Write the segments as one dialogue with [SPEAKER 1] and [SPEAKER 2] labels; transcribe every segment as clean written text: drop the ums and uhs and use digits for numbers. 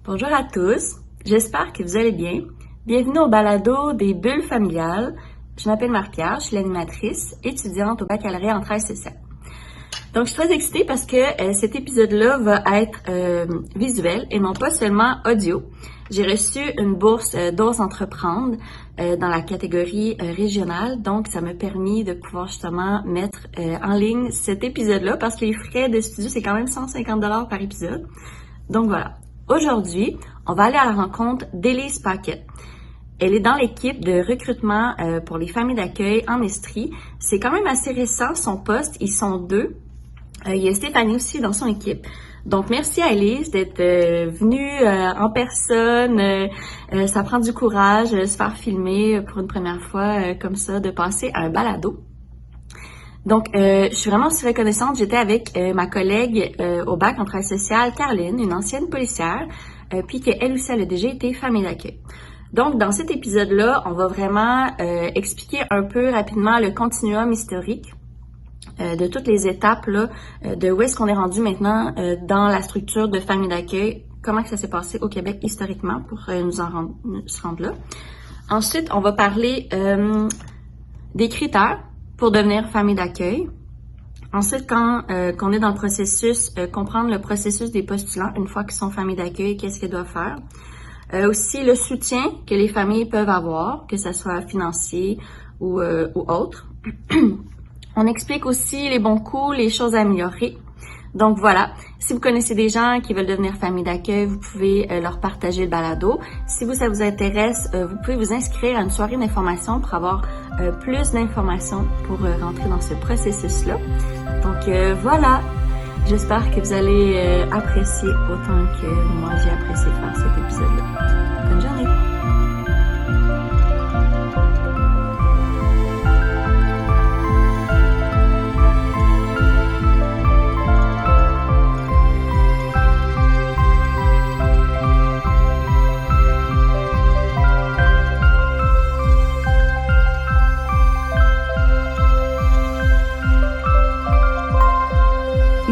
[SPEAKER 1] Bonjour à tous, j'espère que vous allez bien. Bienvenue au balado des bulles familiales. Je m'appelle Marie-Pierre, je suis l'animatrice étudiante au baccalauréat en travail social. Donc, je suis très excitée parce que cet épisode-là va être visuel et non pas seulement audio. J'ai reçu une bourse d'Ose Entreprendre dans la catégorie régionale, donc ça m'a permis de pouvoir justement mettre en ligne cet épisode-là parce que les frais de studio, c'est quand même 150 $ par épisode. Donc voilà. Aujourd'hui, on va aller à la rencontre d'Élise Paquette. Elle est dans l'équipe de recrutement pour les familles d'accueil en Estrie. C'est quand même assez récent, son poste. Ils sont 2. Il y a Stéphanie aussi dans son équipe. Donc, merci à Élise d'être venue en personne. Ça prend du courage, se faire filmer pour une première fois comme ça, de passer à un balado. Donc, je suis vraiment aussi reconnaissante. J'étais avec ma collègue au bac en travail social, Caroline, une ancienne policière, puis qu'elle aussi, elle a déjà été famille d'accueil. Donc, dans cet épisode-là, on va vraiment expliquer un peu rapidement le continuum historique de toutes les étapes là, de où est-ce qu'on est rendu maintenant dans la structure de famille d'accueil, comment que ça s'est passé au Québec historiquement pour se rendre là. Ensuite, on va parler des critères pour devenir famille d'accueil. Ensuite, quand on est dans le processus, comprendre le processus des postulants une fois qu'ils sont famille d'accueil, qu'est-ce qu'ils doivent faire. Aussi, le soutien que les familles peuvent avoir, que ce soit financier ou autre. On explique aussi les bons coups, les choses à améliorer. Donc voilà, si vous connaissez des gens qui veulent devenir famille d'accueil, vous pouvez leur partager le balado. Si ça vous intéresse, vous pouvez vous inscrire à une soirée d'information pour avoir plus d'informations pour rentrer dans ce processus-là. Donc voilà, j'espère que vous allez apprécier autant que moi j'ai apprécié faire cet épisode-là. Bonne journée!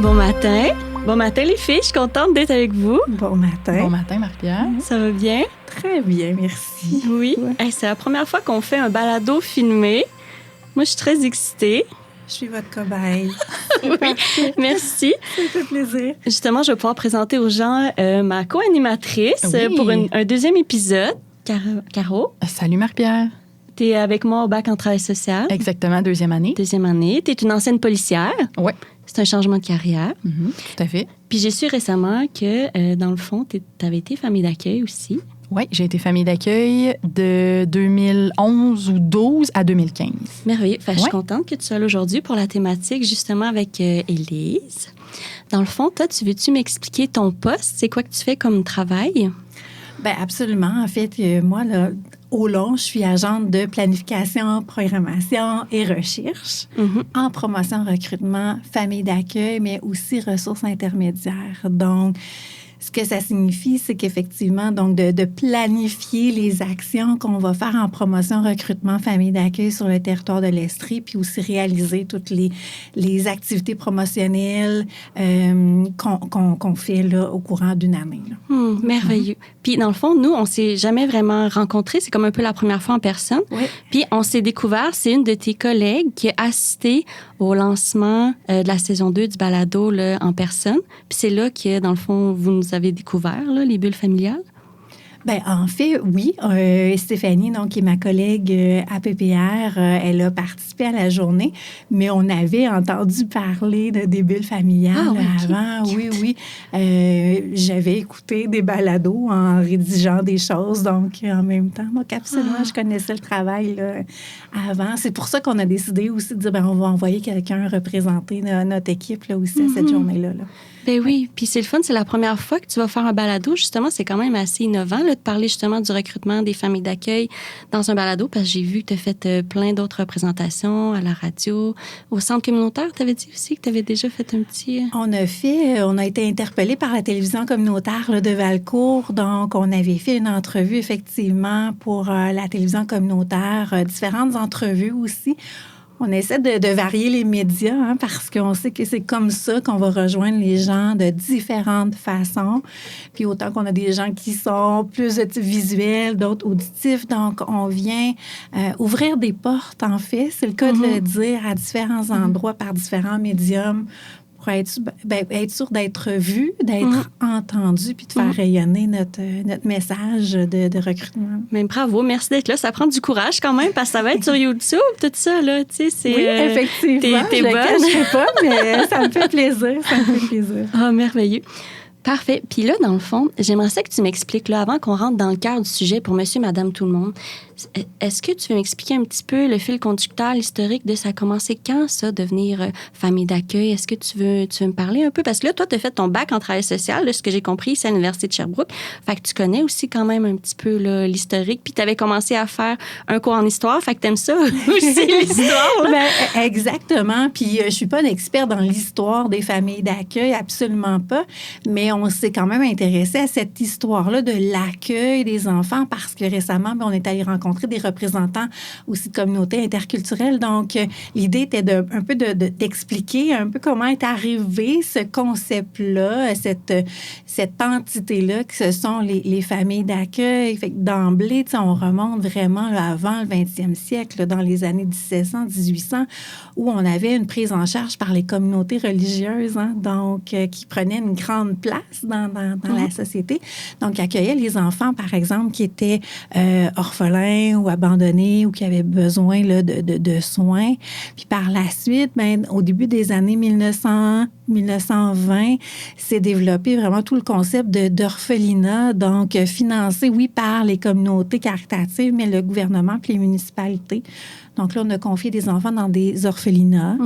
[SPEAKER 1] Bon matin. Bon matin les filles, je suis contente d'être avec vous.
[SPEAKER 2] Bon matin.
[SPEAKER 3] Bon matin, Marie-Pierre.
[SPEAKER 1] Ça va bien?
[SPEAKER 2] Très bien, merci.
[SPEAKER 1] Oui.
[SPEAKER 2] Ouais.
[SPEAKER 1] Hey, c'est la première fois qu'on fait un balado filmé. Moi, je suis très excitée.
[SPEAKER 2] Je suis votre cobaye.
[SPEAKER 1] Oui, merci.
[SPEAKER 2] Ça fait plaisir.
[SPEAKER 1] Justement, je vais pouvoir présenter aux gens ma co-animatrice pour un deuxième épisode, Caro.
[SPEAKER 3] Salut, Marie-Pierre.
[SPEAKER 1] Tu es avec moi au bac en travail social.
[SPEAKER 3] Exactement, deuxième année.
[SPEAKER 1] Deuxième année. Tu es une ancienne policière.
[SPEAKER 3] Oui.
[SPEAKER 1] C'est un changement de carrière.
[SPEAKER 3] Tout à fait.
[SPEAKER 1] Puis j'ai su récemment que, dans le fond, tu avais été famille d'accueil aussi.
[SPEAKER 3] Oui, j'ai été famille d'accueil de 2011 ou 12 à 2015.
[SPEAKER 1] Merveilleux. Enfin, je suis contente que tu sois là aujourd'hui pour la thématique, justement, avec Élise. Dans le fond, toi, veux-tu m'expliquer ton poste? C'est quoi que tu fais comme travail?
[SPEAKER 2] Bien, absolument. En fait, moi, là, au long, je suis agente de planification, programmation et recherche en promotion, recrutement, famille d'accueil, mais aussi ressources intermédiaires. Donc, ce que ça signifie, c'est qu'effectivement, donc, de planifier les actions qu'on va faire en promotion, recrutement, famille d'accueil sur le territoire de l'Estrie, puis aussi réaliser toutes les activités promotionnelles qu'on fait là, au courant d'une année.
[SPEAKER 1] Merveilleux. Puis, dans le fond, nous, on s'est jamais vraiment rencontrés. C'est comme un peu la première fois en personne.
[SPEAKER 2] Oui.
[SPEAKER 1] Puis, on s'est découvert, c'est une de tes collègues qui a assisté au lancement de la saison 2 du balado là, en personne. Puis, c'est là que, dans le fond, vous nous avez découvert, là, les bulles familiales.
[SPEAKER 2] Bien, en fait, oui. Stéphanie, donc, qui est ma collègue à PPR, elle a participé à la journée, mais on avait entendu parler des bulles familiales avant. Oui. J'avais écouté des balados en rédigeant des choses, donc en même temps. Donc, absolument, je connaissais le travail là, avant. C'est pour ça qu'on a décidé aussi de dire, bien, on va envoyer quelqu'un représenter notre équipe là, aussi à cette journée-là. Là.
[SPEAKER 1] Ben oui, puis c'est le fun, c'est la première fois que tu vas faire un balado. Justement, c'est quand même assez innovant là, de parler justement du recrutement des familles d'accueil dans un balado, parce que j'ai vu que tu as fait plein d'autres représentations à la radio, au centre communautaire. Tu avais dit aussi que tu avais déjà fait un petit...
[SPEAKER 2] On a été interpellés par la télévision communautaire là, de Valcourt. Donc, on avait fait une entrevue, effectivement, pour la télévision communautaire, différentes entrevues aussi, On essaie de varier les médias hein, parce qu'on sait que c'est comme ça qu'on va rejoindre les gens de différentes façons. Puis autant qu'on a des gens qui sont plus de type visuel, d'autres auditifs. Donc, on vient ouvrir des portes, en fait, c'est le cas de le dire, à différents endroits par différents médiums pour être sûr d'être vu, d'être entendu, puis de faire rayonner notre message de recrutement.
[SPEAKER 1] Mais bravo, merci d'être là. Ça prend du courage quand même, parce que ça va être sur YouTube, tout ça, là. Tu sais, c'est...
[SPEAKER 2] Oui, effectivement.
[SPEAKER 1] T'es
[SPEAKER 2] je
[SPEAKER 1] bonne.
[SPEAKER 2] Le cacherai pas, mais ça me fait plaisir.
[SPEAKER 1] Ah, merveilleux. Parfait. Puis là, dans le fond, j'aimerais ça que tu m'expliques, là, avant qu'on rentre dans le cœur du sujet pour monsieur, madame, tout le monde, est-ce que tu veux m'expliquer un petit peu le fil conducteur, l'historique de ça a commencé quand, ça, devenir famille d'accueil? Est-ce que tu veux me parler un peu? Parce que là, toi, tu as fait ton bac en travail social, là, ce que j'ai compris, c'est à l'Université de Sherbrooke. Fait que tu connais aussi quand même un petit peu là, l'historique. Puis tu avais commencé à faire un cours en histoire. Fait que tu aimes ça aussi, l'histoire.
[SPEAKER 2] Ben, exactement. Puis je suis pas une experte dans l'histoire des familles d'accueil, absolument pas. Mais on s'est quand même intéressé à cette histoire-là de l'accueil des enfants parce que récemment, on est allé rencontrer des représentants aussi de communautés interculturelles. Donc, l'idée était d'expliquer un peu comment est arrivé ce concept-là, cette entité-là que ce sont les familles d'accueil. Fait que d'emblée, on remonte vraiment là, avant le 20e siècle, là, dans les années 1700, 1800, où on avait une prise en charge par les communautés religieuses, hein, donc qui prenaient une grande place dans la société. Donc, qui accueillaient les enfants, par exemple, qui étaient orphelins ou abandonnés ou qui avaient besoin là, de soins. Puis par la suite, au début des années 1920, s'est développé vraiment tout le concept d'orphelinat, donc financé, oui, par les communautés caritatives, mais le gouvernement puis les municipalités. Donc là, on a confié des enfants dans des orphelinats.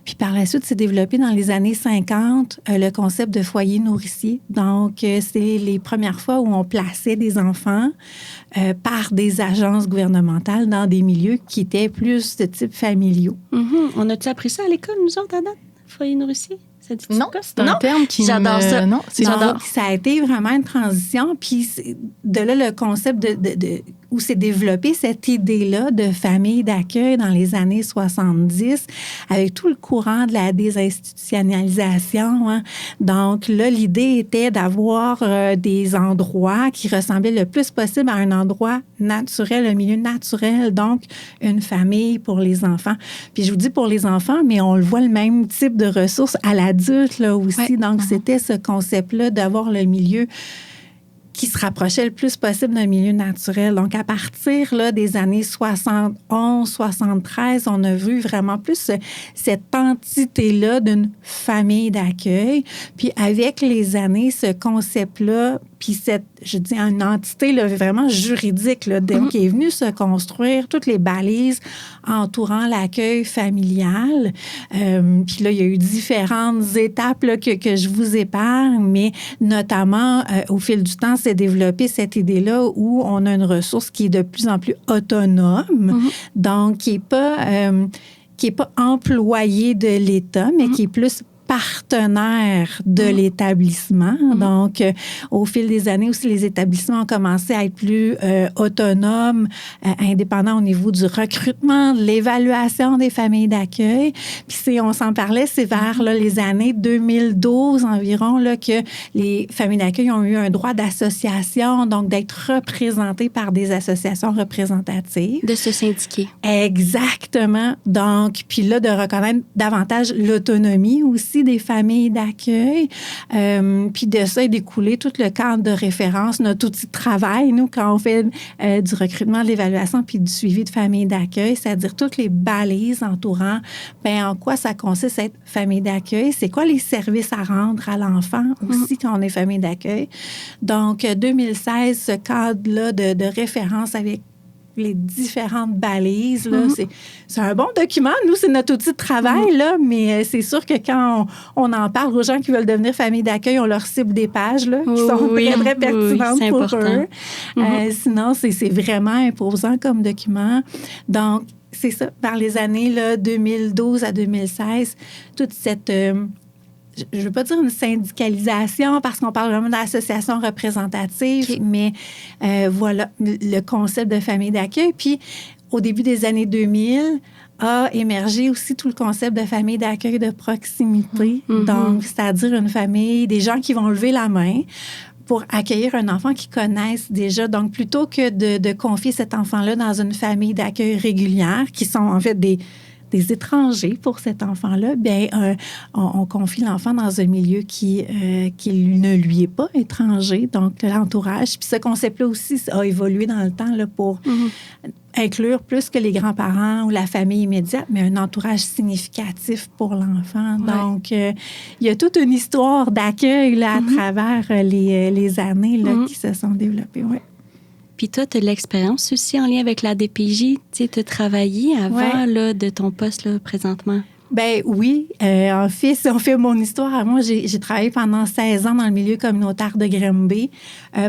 [SPEAKER 2] Puis par la suite, s'est développé dans les années 50 le concept de foyer nourricier. Donc, c'est les premières fois où on plaçait des enfants par des agences gouvernementales dans des milieux qui étaient plus de type familiaux.
[SPEAKER 1] On a-tu appris ça à l'école, nous autres, à date? Foyer nourricier?
[SPEAKER 3] Non, c'est un terme qui
[SPEAKER 1] J'adore ça.
[SPEAKER 2] Non, ça a été vraiment une transition. Puis de là, le concept où s'est développée cette idée-là de famille d'accueil dans les années 70, avec tout le courant de la désinstitutionnalisation. Hein. Donc là, l'idée était d'avoir des endroits qui ressemblaient le plus possible à un endroit naturel, un milieu naturel, donc une famille pour les enfants. Puis je vous dis pour les enfants, mais on le voit le même type de ressources à l'adulte là aussi. Ouais. Donc c'était ce concept-là d'avoir le milieu qui se rapprochait le plus possible d'un milieu naturel. Donc, à partir là, des années 71, 73, on a vu vraiment plus cette entité-là d'une famille d'accueil. Puis, avec les années, ce concept-là, puis une entité là, vraiment juridique, là, qui est venue se construire toutes les balises entourant l'accueil familial. Puis là, il y a eu différentes étapes là, que je vous épargne, mais notamment, au fil du temps, s'est développée cette idée-là où on a une ressource qui est de plus en plus autonome, donc qui n'est pas employée de l'État, mais qui est plus partenaire de l'établissement. Donc, au fil des années aussi, les établissements ont commencé à être plus autonomes, indépendants au niveau du recrutement, de l'évaluation des familles d'accueil. Puis, on s'en parlait, c'est vers là, les années 2012 environ là, que les familles d'accueil ont eu un droit d'association, donc d'être représentées par des associations représentatives.
[SPEAKER 1] De se syndiquer.
[SPEAKER 2] Exactement. Donc, puis là, de reconnaître davantage l'autonomie aussi des familles d'accueil. Puis de ça est découlé tout le cadre de référence, notre outil de travail, nous, quand on fait du recrutement, de l'évaluation puis du suivi de familles d'accueil, c'est-à-dire toutes les balises entourant en quoi ça consiste à être famille d'accueil, c'est quoi les services à rendre à l'enfant aussi quand on est famille d'accueil. Donc, 2016, ce cadre-là de référence avec les différentes balises, là, c'est un bon document. Nous, c'est notre outil de travail, là, mais c'est sûr que quand on en parle aux gens qui veulent devenir famille d'accueil, on leur cible des pages là, qui sont très, très pertinentes pour eux. Sinon, c'est vraiment imposant comme document. Donc, c'est ça, par les années là, 2012 à 2016, toute cette... je ne veux pas dire une syndicalisation parce qu'on parle vraiment d'association représentative, mais voilà, le concept de famille d'accueil. Puis, au début des années 2000, a émergé aussi tout le concept de famille d'accueil de proximité. Donc, c'est-à-dire une famille, des gens qui vont lever la main pour accueillir un enfant qu'ils connaissent déjà. Donc, plutôt que de confier cet enfant-là dans une famille d'accueil régulière, qui sont en fait des étrangers pour cet enfant-là, bien, on confie l'enfant dans un milieu qui ne lui est pas étranger, donc l'entourage. Puis ce concept-là aussi a évolué dans le temps là, pour inclure plus que les grands-parents ou la famille immédiate, mais un entourage significatif pour l'enfant. Ouais. Donc, il y a toute une histoire d'accueil là, à travers les années là, qui se sont développées. Ouais.
[SPEAKER 4] Puis toi, tu as de l'expérience aussi en lien avec la DPJ. Tu as travaillé avant là, de ton poste là, présentement.
[SPEAKER 2] Ben oui. En fait, si on fait mon histoire, moi, j'ai travaillé pendant 16 ans dans le milieu communautaire de Granby,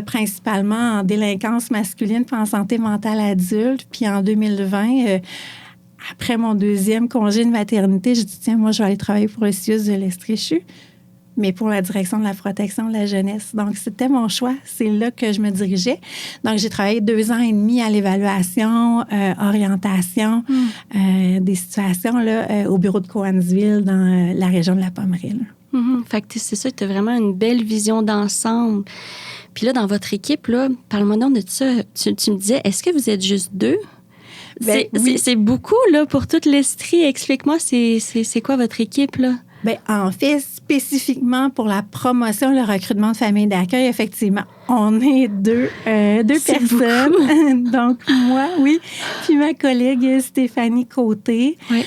[SPEAKER 2] principalement en délinquance masculine puis en santé mentale adulte. Puis en 2020, après mon 2e congé de maternité, j'ai dit, tiens, moi, je vais aller travailler pour le CIUS de l'Estréchu, mais pour la direction de la protection de la jeunesse. Donc, c'était mon choix. C'est là que je me dirigeais. Donc, j'ai travaillé 2 ans et demi à l'évaluation, orientation des situations là, au bureau de Cowansville dans la région de la Pommerie.
[SPEAKER 4] Fait que c'est ça, tu as vraiment une belle vision d'ensemble. Puis là, dans votre équipe, là, parle-moi donc de ça. Tu me disais, est-ce que vous êtes juste 2?
[SPEAKER 2] Ben, oui.
[SPEAKER 4] C'est beaucoup, là, pour toute l'Estrie. Explique-moi, c'est quoi votre équipe, là?
[SPEAKER 2] Bien, en fait, spécifiquement pour la promotion, le recrutement de familles d'accueil, effectivement, on est deux personnes. Donc, moi, oui, puis ma collègue Stéphanie Côté. Oui.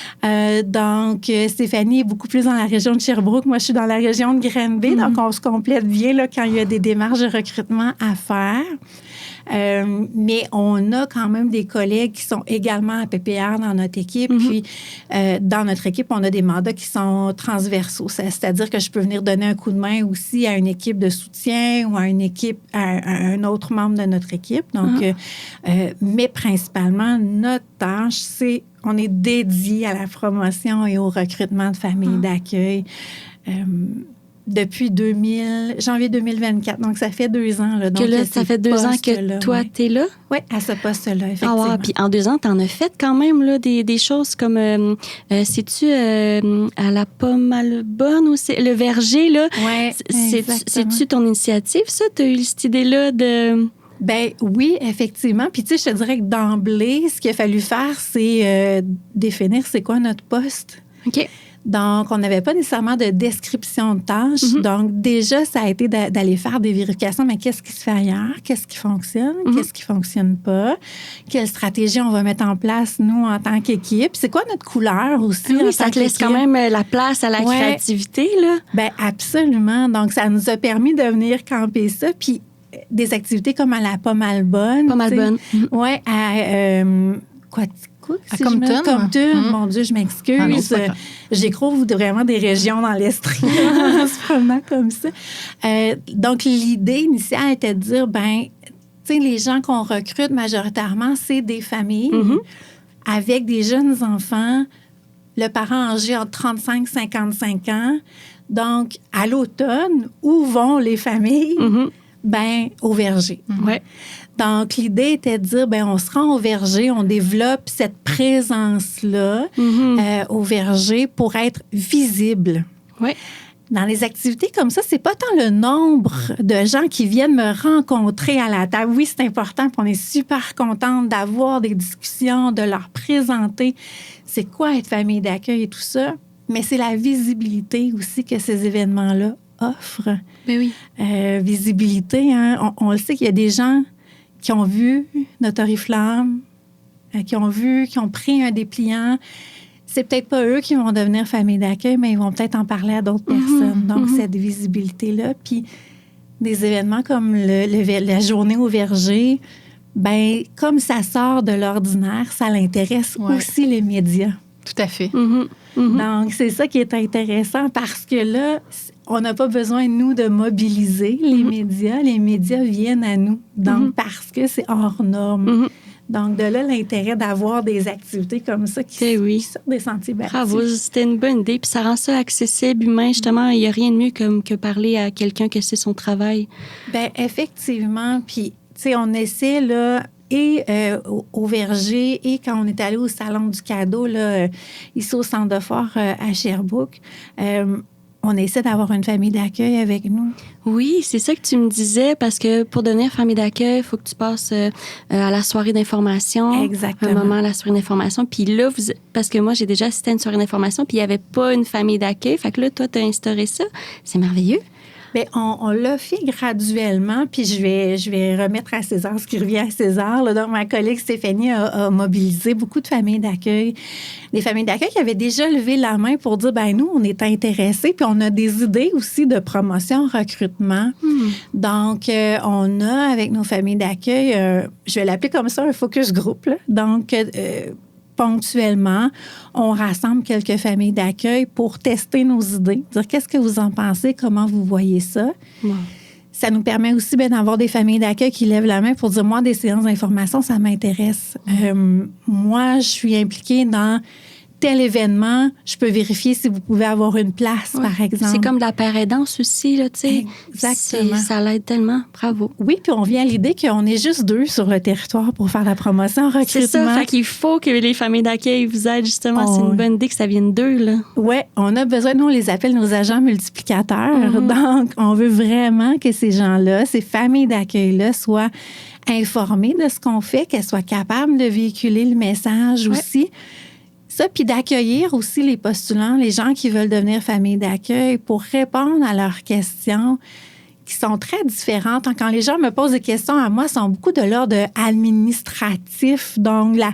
[SPEAKER 2] Donc, Stéphanie est beaucoup plus dans la région de Sherbrooke. Moi, je suis dans la région de Granby. Donc, on se complète bien là, quand il y a des démarches de recrutement à faire. Mais on a quand même des collègues qui sont également à PPR dans notre équipe. Puis, dans notre équipe, on a des mandats qui sont transversaux. C'est-à-dire que je peux venir donner un coup de main aussi à une équipe de soutien ou à une équipe, à un autre membre de notre équipe. Donc, mais principalement, notre tâche, c'est on est dédié à la promotion et au recrutement de familles d'accueil. Depuis janvier 2024. Donc, ça fait 2 ans. Là, donc,
[SPEAKER 4] ça fait 2 ans que toi, tu es là?
[SPEAKER 2] Oui, à ce poste-là, effectivement.
[SPEAKER 4] Ah, wow. Puis en 2 ans, tu en as fait quand même là, des choses comme, sais-tu, à la Pomme Bonne aussi, le verger, là?
[SPEAKER 2] Oui,
[SPEAKER 4] c'est-tu ton initiative, ça? Tu as eu cette idée-là de...
[SPEAKER 2] Ben oui, effectivement. Puis tu sais, je te dirais que d'emblée, ce qu'il a fallu faire, c'est définir c'est quoi notre poste.
[SPEAKER 4] OK.
[SPEAKER 2] Donc, on n'avait pas nécessairement de description de tâches. Donc, déjà, ça a été d'aller faire des vérifications. Mais qu'est-ce qui se fait ailleurs? Qu'est-ce qui fonctionne? Qu'est-ce qui ne fonctionne pas? Quelle stratégie on va mettre en place, nous, en tant qu'équipe? C'est quoi notre couleur aussi?
[SPEAKER 4] Oui, ça te laisse quand même la place à la créativité, là.
[SPEAKER 2] Bien, absolument. Donc, ça nous a permis de venir camper ça. Puis, des activités comme à la Pomme Bonne.
[SPEAKER 4] Pomme Bonne.
[SPEAKER 2] Oui, à...
[SPEAKER 3] À Compton.
[SPEAKER 2] Compton, mon Dieu, je m'excuse. Ah j'écroule vraiment des régions dans l'Estrie en se promenant comme ça. Donc, l'idée initiale était de dire, ben, tu sais, les gens qu'on recrute majoritairement, c'est des familles avec des jeunes enfants, le parent âgé entre 35 et 55 ans. Donc, à l'automne, où vont les familles? Ben, au verger.
[SPEAKER 4] Ouais.
[SPEAKER 2] Donc, l'idée était de dire, ben on se rend au verger, on développe cette présence-là au verger pour être visible.
[SPEAKER 4] Oui.
[SPEAKER 2] Dans les activités comme ça, c'est pas tant le nombre de gens qui viennent me rencontrer à la table. Oui, c'est important, puis on est super contente d'avoir des discussions, de leur présenter c'est quoi être famille d'accueil et tout ça, mais c'est la visibilité aussi que ces événements-là offrent.
[SPEAKER 4] Ben oui.
[SPEAKER 2] Visibilité, hein, on le sait qu'il y a des gens qui ont vu notre Oriflamme, qui ont pris un dépliant. C'est peut-être pas eux qui vont devenir famille d'accueil, mais ils vont peut-être en parler à d'autres personnes. Donc, cette visibilité-là. Puis, des événements comme la journée au verger, ben comme ça sort de l'ordinaire, ça l'intéresse aussi les médias.
[SPEAKER 3] Tout à fait.
[SPEAKER 2] Donc, c'est ça qui est intéressant parce que là, on n'a pas besoin, nous, de mobiliser les médias. Les médias viennent à nous. Donc, parce que c'est hors norme. Donc, de là, l'intérêt d'avoir des activités comme ça qui sortent des sentiers battus.
[SPEAKER 4] Bravo, c'était une bonne idée. Puis ça rend ça accessible, humain. Justement, il n'y a rien de mieux que parler à quelqu'un que c'est son travail.
[SPEAKER 2] Bien, effectivement. Puis, tu sais, on essaie, là, et au Verger et quand on est allé au Salon du cadeau, là, ici au Centre de foire à Sherbrooke, on essaie d'avoir une famille d'accueil avec nous.
[SPEAKER 4] Oui, c'est ça que tu me disais, parce que pour devenir famille d'accueil, il faut que tu passes à la soirée d'information.
[SPEAKER 2] Exactement.
[SPEAKER 4] Un moment à la soirée d'information. Puis là, parce que moi, j'ai déjà assisté à une soirée d'information, puis il n'y avait pas une famille d'accueil. Fait que là, toi, tu as instauré ça. C'est merveilleux.
[SPEAKER 2] Bien, on l'a fait graduellement, puis je vais remettre à César ce qui revient à César. Là. Donc, ma collègue Stéphanie a mobilisé beaucoup de familles d'accueil. Des familles d'accueil qui avaient déjà levé la main pour dire, ben nous, on est intéressés, puis on a des idées aussi de promotion, recrutement. Donc, on a, avec nos familles d'accueil, je vais l'appeler comme ça, un focus group. Là. Donc, ponctuellement, on rassemble quelques familles d'accueil pour tester nos idées, dire qu'est-ce que vous en pensez, comment vous voyez ça.
[SPEAKER 4] Wow.
[SPEAKER 2] Ça nous permet aussi d'avoir des familles d'accueil qui lèvent la main pour dire, moi, des séances d'information, ça m'intéresse. Moi, je suis impliquée dans tel événement, je peux vérifier si vous pouvez avoir une place, par exemple.
[SPEAKER 4] C'est comme de la paraidance aussi, là, tu sais.
[SPEAKER 2] Exactement.
[SPEAKER 4] Ça l'aide tellement. Bravo.
[SPEAKER 2] Oui, puis on vient à l'idée qu'on est juste 2 sur le territoire pour faire la promotion en recrutement.
[SPEAKER 4] C'est ça, fait qu'il faut que les familles d'accueil vous aident, justement. C'est une bonne idée que ça vienne d'eux, là.
[SPEAKER 2] Oui, on a besoin, nous, on les appelle nos agents multiplicateurs. Donc, on veut vraiment que ces gens-là, ces familles d'accueil-là, soient informées de ce qu'on fait, qu'elles soient capables de véhiculer le message aussi. Ça, puis d'accueillir aussi les postulants, les gens qui veulent devenir famille d'accueil pour répondre à leurs questions qui sont très différentes. Quand les gens me posent des questions à moi, sont beaucoup de l'ordre administratif, donc la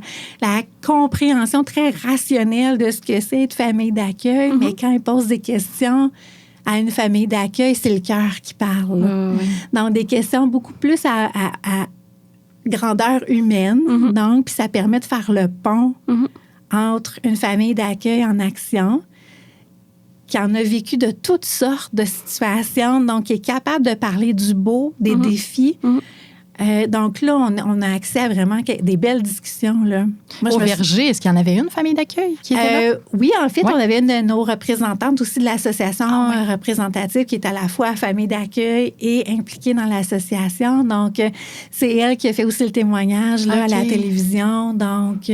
[SPEAKER 2] compréhension très rationnelle de ce que c'est être famille d'accueil. Mais quand ils posent des questions à une famille d'accueil, c'est le cœur qui parle. Donc, des questions beaucoup plus à grandeur humaine. Donc, puis ça permet de faire le pont entre une famille d'accueil en action qui en a vécu de toutes sortes de situations, donc qui est capable de parler du beau, des défis. Donc là, on a accès à vraiment des belles discussions. Là.
[SPEAKER 3] Moi, au Verger, est-ce qu'il y en avait une famille d'accueil qui était là?
[SPEAKER 2] Oui, en fait, on avait une de nos représentantes aussi de l'association représentative qui est à la fois famille d'accueil et impliquée dans l'association. Donc, c'est elle qui a fait aussi le témoignage là, à la télévision. Donc,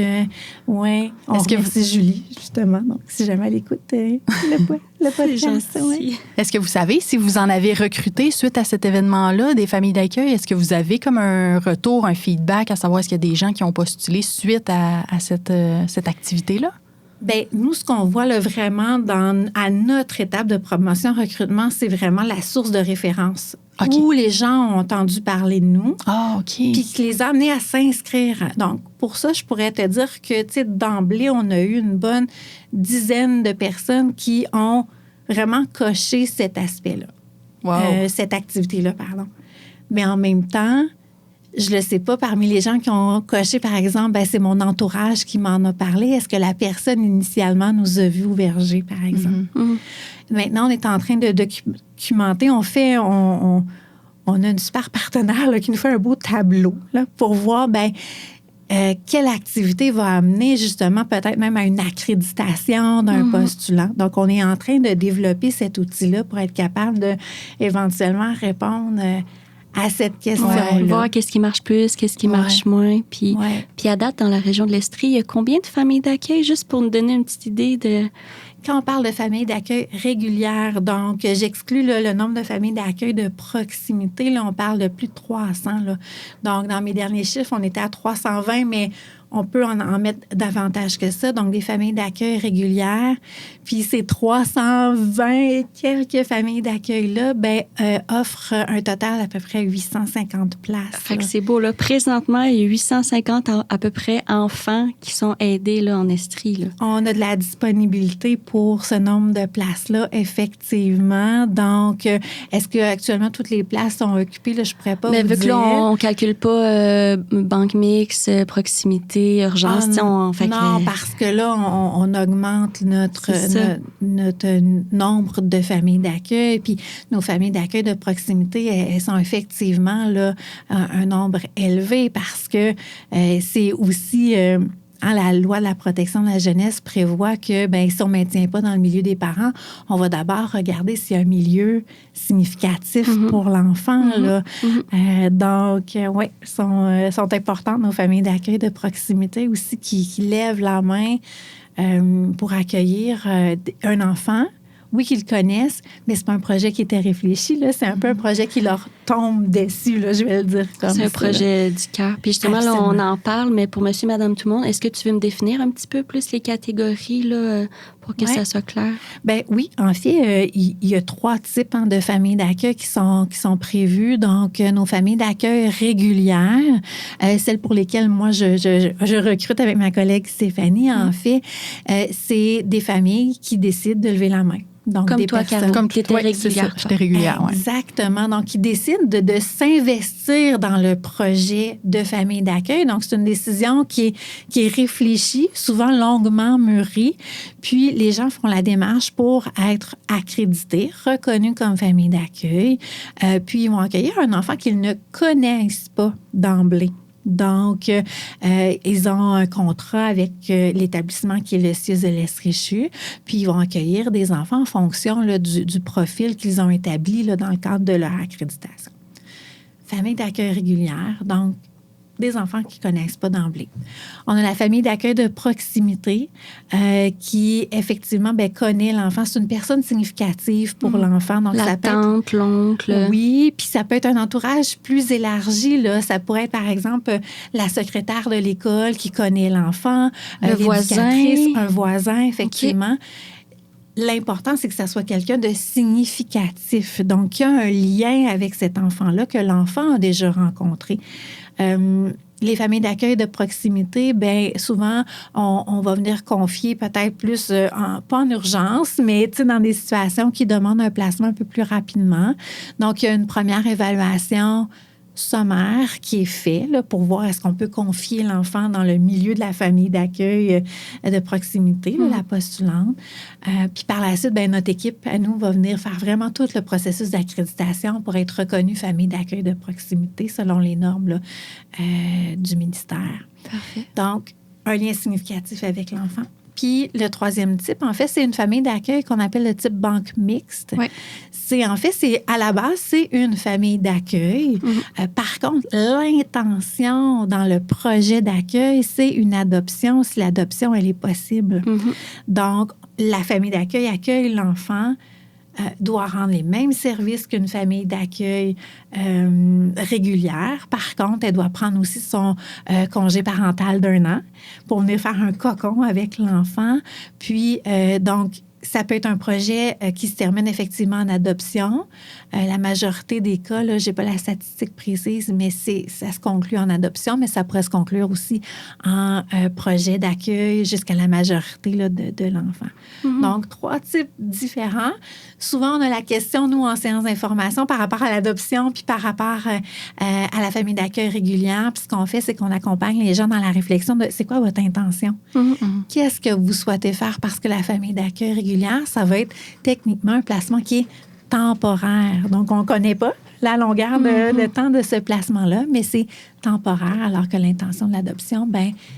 [SPEAKER 2] oui, on remercie Julie, justement. Donc, si jamais elle écoute le podcast.
[SPEAKER 3] Est-ce que vous savez si vous en avez recruté suite à cet événement-là, des familles d'accueil? Est-ce que vous avez comme un retour, un feedback à savoir est-ce qu'il y a des gens qui ont postulé suite à cette activité-là?
[SPEAKER 2] Bien, nous, ce qu'on voit là, vraiment à notre étape de promotion-recrutement, c'est vraiment la source de référence. Où les gens ont entendu parler de nous. Puis qui les a amenés à s'inscrire. Donc, pour ça, je pourrais te dire que, tu sais, d'emblée, on a eu une bonne dizaine de personnes qui ont vraiment coché cet aspect-là. Cette activité-là, pardon. Mais en même temps, je le sais pas, parmi les gens qui ont coché, par exemple, ben, c'est mon entourage qui m'en a parlé. Est-ce que la personne, initialement, nous a vus au Verger, par exemple? Maintenant, on est en train de documenter. On a une super partenaire là, qui nous fait un beau tableau là, pour voir, quelle activité va amener, justement, peut-être même à une accréditation d'un postulant. Donc, on est en train de développer cet outil-là pour être capable de éventuellement répondre à cette question-là.
[SPEAKER 4] Voir qu'est-ce qui marche plus, qu'est-ce qui marche moins. Puis à date, dans la région de l'Estrie, il y a combien de familles d'accueil, juste pour nous donner une petite idée de...
[SPEAKER 2] Quand on parle de familles d'accueil régulières, donc j'exclus là, le nombre de familles d'accueil de proximité, là, on parle de plus de 300. Là. Donc, dans mes derniers chiffres, on était à 320, mais on peut en mettre davantage que ça. Donc, des familles d'accueil régulières. Puis, ces 320 et quelques familles d'accueil-là offrent un total d'à peu près 850 places.
[SPEAKER 4] Fait que c'est beau, là. Présentement, il y a 850 à peu près enfants qui sont aidés là, en Estrie. Là.
[SPEAKER 2] On a de la disponibilité pour ce nombre de places-là, effectivement. Donc, est-ce qu'actuellement, toutes les places sont occupées? Là, je ne pourrais pas vous
[SPEAKER 4] vu
[SPEAKER 2] dire.
[SPEAKER 4] Que là, on ne calcule pas banque mixte, proximité, urgence.
[SPEAKER 2] Parce que là, on augmente notre nombre de familles d'accueil. Puis nos familles d'accueil de proximité, elles sont effectivement là, un nombre élevé parce que c'est aussi la loi de la protection de la jeunesse prévoit que si on ne maintient pas dans le milieu des parents, on va d'abord regarder s'il y a un milieu significatif pour l'enfant. Là. Donc, oui, sont importantes nos familles d'accueil de proximité aussi qui lèvent la main pour accueillir un enfant. Oui, qu'ils le connaissent, mais c'est pas un projet qui était réfléchi. Là. C'est un peu un projet qui leur tombe dessus, là, je vais le dire comme ça.
[SPEAKER 4] C'est un projet du cœur. Puis justement,
[SPEAKER 2] Absolument.
[SPEAKER 4] là, on en parle, mais pour monsieur, madame, tout le monde, est-ce que tu veux me définir un petit peu plus les catégories là, pour que ça soit clair?
[SPEAKER 2] Ben oui, en fait, il y a 3 types de familles d'accueil qui sont prévues. Donc, nos familles d'accueil régulières, celles pour lesquelles moi, je recrute avec ma collègue Stéphanie, en fait, c'est des familles qui décident de lever la main. Donc,
[SPEAKER 4] comme
[SPEAKER 2] des
[SPEAKER 4] toi,
[SPEAKER 2] personnes,
[SPEAKER 4] Caro,
[SPEAKER 3] Comme
[SPEAKER 4] qui était régulière.
[SPEAKER 3] J'étais régulière, oui.
[SPEAKER 2] Exactement. Donc, ils décident de s'investir dans le projet de famille d'accueil. Donc, c'est une décision qui est réfléchie, souvent longuement mûrie. Puis, les gens font la démarche pour être accrédités, reconnus comme famille d'accueil. Puis, ils vont accueillir un enfant qu'ils ne connaissent pas d'emblée. Donc, ils ont un contrat avec l'établissement qui est le CIUS de l'Estréchu, puis ils vont accueillir des enfants en fonction là, du profil qu'ils ont établi là, dans le cadre de leur accréditation. Famille d'accueil régulière, donc des enfants qui ne connaissent pas d'emblée. On a la famille d'accueil de proximité qui, effectivement, connaît l'enfant. C'est une personne significative pour l'enfant. Donc,
[SPEAKER 4] la
[SPEAKER 2] ça peut être
[SPEAKER 4] tante, l'oncle.
[SPEAKER 2] Oui, puis ça peut être un entourage plus élargi. Là. Ça pourrait être, par exemple, la secrétaire de l'école qui connaît l'enfant,
[SPEAKER 4] Le voisin.
[SPEAKER 2] un voisin, effectivement. Okay. L'important, c'est que ça soit quelqu'un de significatif. Donc, il y a un lien avec cet enfant-là que l'enfant a déjà rencontré. Les familles d'accueil de proximité, souvent, on va venir confier peut-être plus, pas en urgence, mais dans des situations qui demandent un placement un peu plus rapidement. Donc, il y a une première évaluation sommaire qui est fait là, pour voir est-ce qu'on peut confier l'enfant dans le milieu de la famille d'accueil de proximité, là, la postulante. Puis par la suite, notre équipe, à nous, va venir faire vraiment tout le processus d'accréditation pour être reconnue famille d'accueil de proximité selon les normes là, du ministère.
[SPEAKER 4] Parfait.
[SPEAKER 2] Donc, un lien significatif avec l'enfant. Puis le 3e type, en fait, c'est une famille d'accueil qu'on appelle le type banque mixte.
[SPEAKER 4] Ouais.
[SPEAKER 2] À la base, c'est une famille d'accueil. Par contre, l'intention dans le projet d'accueil, c'est une adoption si l'adoption, elle est possible. Donc, la famille d'accueil accueille l'enfant, doit rendre les mêmes services qu'une famille d'accueil régulière. Par contre, elle doit prendre aussi son congé parental d'1 an pour venir faire un cocon avec l'enfant. Puis, donc, ça peut être un projet qui se termine effectivement en adoption. La majorité des cas, je n'ai pas la statistique précise, mais ça se conclut en adoption, mais ça pourrait se conclure aussi en projet d'accueil jusqu'à la majorité là, de l'enfant. Donc, 3 types différents. Souvent, on a la question, nous, en séance d'information, par rapport à l'adoption puis par rapport à la famille d'accueil régulière. Puis ce qu'on fait, c'est qu'on accompagne les gens dans la réflexion de c'est quoi votre intention? Qu'est-ce que vous souhaitez faire? Parce que la famille d'accueil régulière, ça va être techniquement un placement qui est temporaire. Donc, on ne connaît pas la longueur de temps de ce placement-là, mais c'est temporaire, alors que l'intention de l'adoption,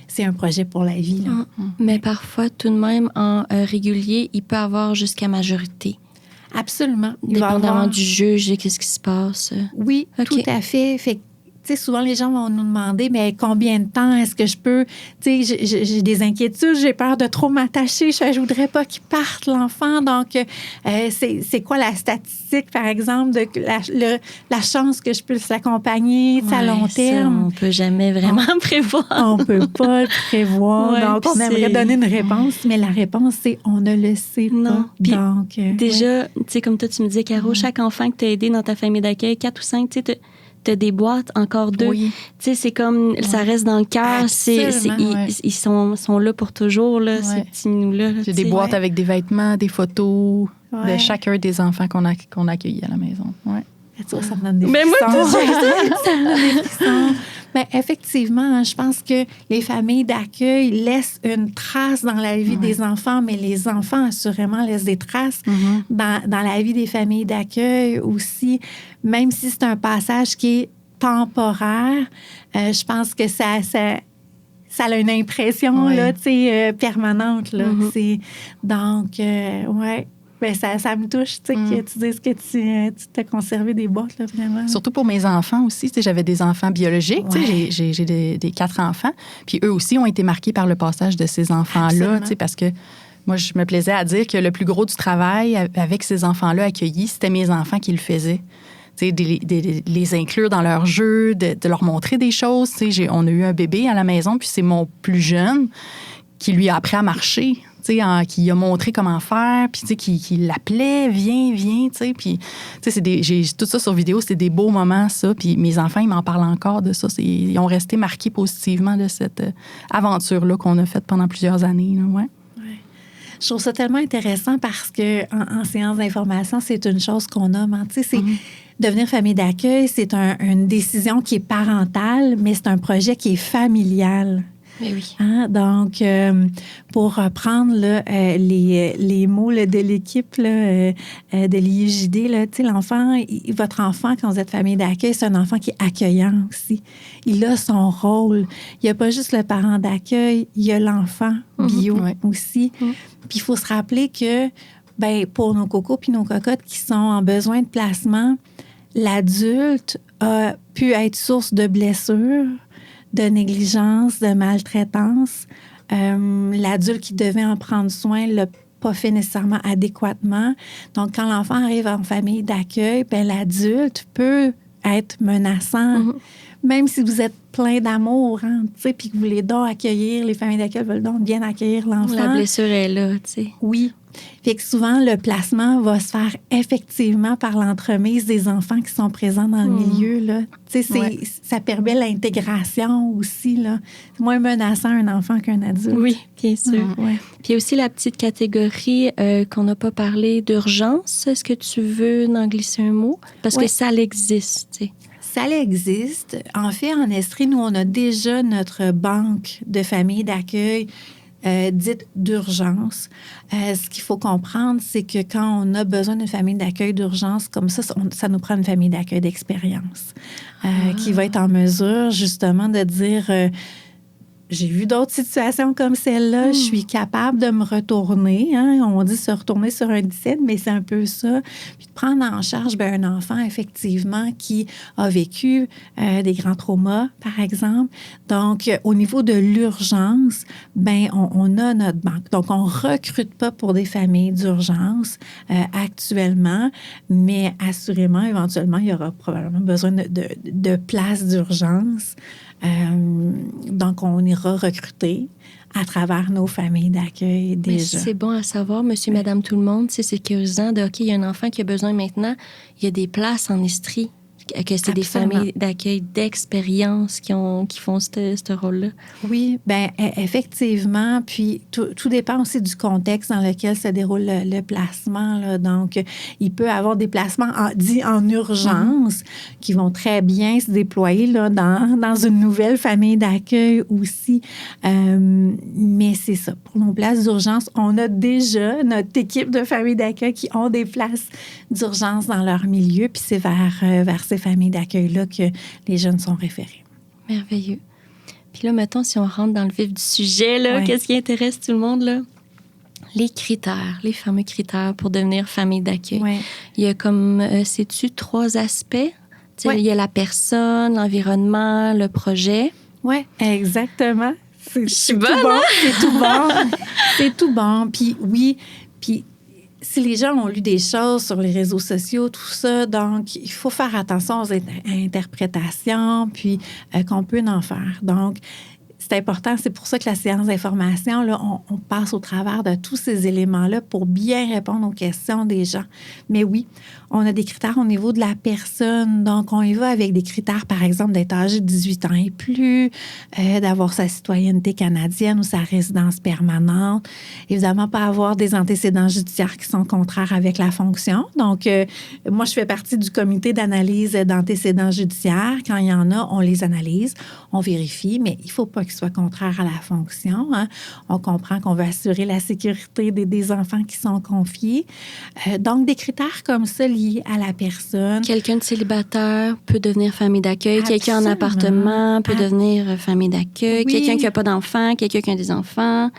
[SPEAKER 2] c'est un projet pour la vie. Là.
[SPEAKER 4] Mais parfois, tout de même, en régulier, il peut avoir jusqu'à majorité.
[SPEAKER 2] Absolument.
[SPEAKER 4] Dépendamment du juge et qu'est-ce qui se passe.
[SPEAKER 2] Oui, tout à fait. Fait souvent, les gens vont nous demander, mais combien de temps est-ce que je peux... j'ai des inquiétudes, j'ai peur de trop m'attacher, je voudrais pas qu'il parte, l'enfant. Donc, c'est quoi la statistique, par exemple, de la chance que je puisse l'accompagner à long terme?
[SPEAKER 4] Ça, on peut jamais vraiment prévoir.
[SPEAKER 2] On peut pas le prévoir.
[SPEAKER 4] Ouais,
[SPEAKER 2] donc, on aimerait donner une réponse, mais la réponse, c'est on ne le sait pas.
[SPEAKER 4] Puis,
[SPEAKER 2] donc,
[SPEAKER 4] déjà, comme toi, tu me disais, Caro, chaque enfant que tu as aidé dans ta famille d'accueil, 4 ou 5, t'as des boîtes, encore 2.
[SPEAKER 2] Oui.
[SPEAKER 4] C'est comme, ça reste dans le cœur. Ils sont là pour toujours, là, ces petits minous-là.
[SPEAKER 3] J'ai des boîtes avec des vêtements, des photos de chacun des enfants qu'on a accueillis à la maison. Ouais.
[SPEAKER 2] Ça me donne des frissons.
[SPEAKER 4] Mais moi,
[SPEAKER 2] ça me donne des frissons. Effectivement, je pense que les familles d'accueil laissent une trace dans la vie des enfants, mais les enfants, assurément, laissent des traces dans la vie des familles d'accueil aussi, même si c'est un passage qui est temporaire. Je pense que ça ça a une impression,
[SPEAKER 3] Ouais.
[SPEAKER 2] là, tu sais, permanente, là. Donc, ouais. Ben, ça me touche, tu sais, que tu dises que tu t'as conservé des boîtes, là, vraiment.
[SPEAKER 3] Surtout pour mes enfants aussi. Tu sais, j'avais des enfants biologiques. Tu sais, j'ai des 4 enfants. Puis eux aussi ont été marqués par le passage de ces enfants-là. Tu sais, parce que moi, je me plaisais à dire que le plus gros du travail avec ces enfants-là accueillis, c'était mes enfants qui le faisaient. Tu sais, de les inclure dans leurs jeux, de leur montrer des choses. Tu sais, on a eu un bébé à la maison, puis c'est mon plus jeune qui lui a appris à marcher. Tu sais, qui a montré comment faire, puis tu sais, qui l'appelait, viens, tu sais, puis tu sais, j'ai tout ça sur vidéo, c'est des beaux moments, ça, puis mes enfants, ils m'en parlent encore de ça, ils ont resté marqués positivement de cette aventure-là qu'on a faite pendant plusieurs années, là, ouais.
[SPEAKER 2] Je trouve ça tellement intéressant parce que en séance d'information, c'est une chose qu'on nomme. Tu sais, c'est devenir famille d'accueil, c'est une décision qui est parentale, mais c'est un projet qui est familial.
[SPEAKER 4] Mais oui.
[SPEAKER 2] Hein? Donc, pour reprendre là, les mots là, de l'équipe là, de l'IUJD, là, tu sais, votre enfant, quand vous êtes famille d'accueil, c'est un enfant qui est accueillant aussi. Il a son rôle. Il n'y a pas juste le parent d'accueil, il y a l'enfant bio aussi. Puis, il faut se rappeler que ben, pour nos cocos puis nos cocottes qui sont en besoin de placement, l'adulte a pu être source de blessures, de négligence, de maltraitance. L'adulte qui devait en prendre soin l'a pas fait nécessairement adéquatement. Donc, quand l'enfant arrive en famille d'accueil, ben, l'adulte peut être menaçant. Même si vous êtes plein d'amour, hein, tu sais, puis que vous voulez donc accueillir, les familles d'accueil veulent donc bien accueillir l'enfant.
[SPEAKER 4] La blessure est là, tu sais. Oui.
[SPEAKER 2] Fait que souvent, le placement va se faire effectivement par l'entremise des enfants qui sont présents dans le milieu, là. Tu sais, ça permet l'intégration aussi, là. C'est moins menaçant un enfant qu'un adulte.
[SPEAKER 4] Oui, bien sûr. Puis il y a aussi la petite catégorie qu'on n'a pas parlé d'urgence. Est-ce que tu veux en glisser un mot? Parce que ça existe, tu sais.
[SPEAKER 2] Ça existe. En fait, en Estrie, nous, on a déjà notre banque de familles d'accueil dite d'urgence. Ce qu'il faut comprendre, c'est que quand on a besoin d'une famille d'accueil d'urgence comme ça nous prend une famille d'accueil d'expérience qui va être en mesure, justement, de dire... j'ai vu d'autres situations comme celle-là. Je suis capable de me retourner. Hein? On dit se retourner sur un 17, mais c'est un peu ça. Puis de prendre en charge un enfant, effectivement, qui a vécu des grands traumas, par exemple. Donc, au niveau de l'urgence, on a notre banque. Donc, on ne recrute pas pour des familles d'urgence actuellement, mais assurément, éventuellement, il y aura probablement besoin de places d'urgence. Donc, on ira recruter à travers nos familles d'accueil déjà.
[SPEAKER 4] C'est bon à savoir, monsieur, madame, tout le monde. C'est sécurisant de, OK, il y a un enfant qui a besoin maintenant. Il y a des places en Estrie, que c'est des familles d'accueil d'expérience qui font ce rôle-là.
[SPEAKER 2] Oui, effectivement. Puis, tout dépend aussi du contexte dans lequel se déroule le placement, là. Donc, il peut y avoir des placements dits en urgence qui vont très bien se déployer là, dans une nouvelle famille d'accueil aussi. Mais c'est ça. Pour nos places d'urgence, on a déjà notre équipe de familles d'accueil qui ont des places d'urgence dans leur milieu. Puis, c'est vers ces familles d'accueil-là que les jeunes sont référés.
[SPEAKER 4] Merveilleux. Puis là, mettons, si on rentre dans le vif du sujet, là, qu'est-ce qui intéresse tout le monde, là? Les critères, les fameux critères pour devenir famille d'accueil. Il y a comme, sais-tu, 3 aspects? Il y a la personne, l'environnement, le projet.
[SPEAKER 2] Oui, exactement.
[SPEAKER 4] C'est tout bon.
[SPEAKER 2] C'est tout bon. C'est tout bon. Puis oui, puis si les gens ont lu des choses sur les réseaux sociaux, tout ça, donc il faut faire attention aux interprétations, puis qu'on peut en faire. Donc, c'est important. C'est pour ça que la séance d'information, là, on passe au travers de tous ces éléments-là pour bien répondre aux questions des gens. Mais oui, on a des critères au niveau de la personne. Donc, on y va avec des critères, par exemple, d'être âgé de 18 ans et plus, d'avoir sa citoyenneté canadienne ou sa résidence permanente. Évidemment, pas avoir des antécédents judiciaires qui sont contraires avec la fonction. Donc, moi, je fais partie du comité d'analyse d'antécédents judiciaires. Quand il y en a, on les analyse, on vérifie, mais il ne faut pas qu'ils soit contraire à la fonction. Hein. On comprend qu'on veut assurer la sécurité des enfants qui sont confiés. Donc, des critères comme ça liés à la personne.
[SPEAKER 4] Quelqu'un de célibataire peut devenir famille d'accueil.
[SPEAKER 2] Absolument.
[SPEAKER 4] Quelqu'un en appartement peut devenir famille d'accueil.
[SPEAKER 2] Oui.
[SPEAKER 4] Quelqu'un qui n'a pas d'enfants, quelqu'un qui a des enfants.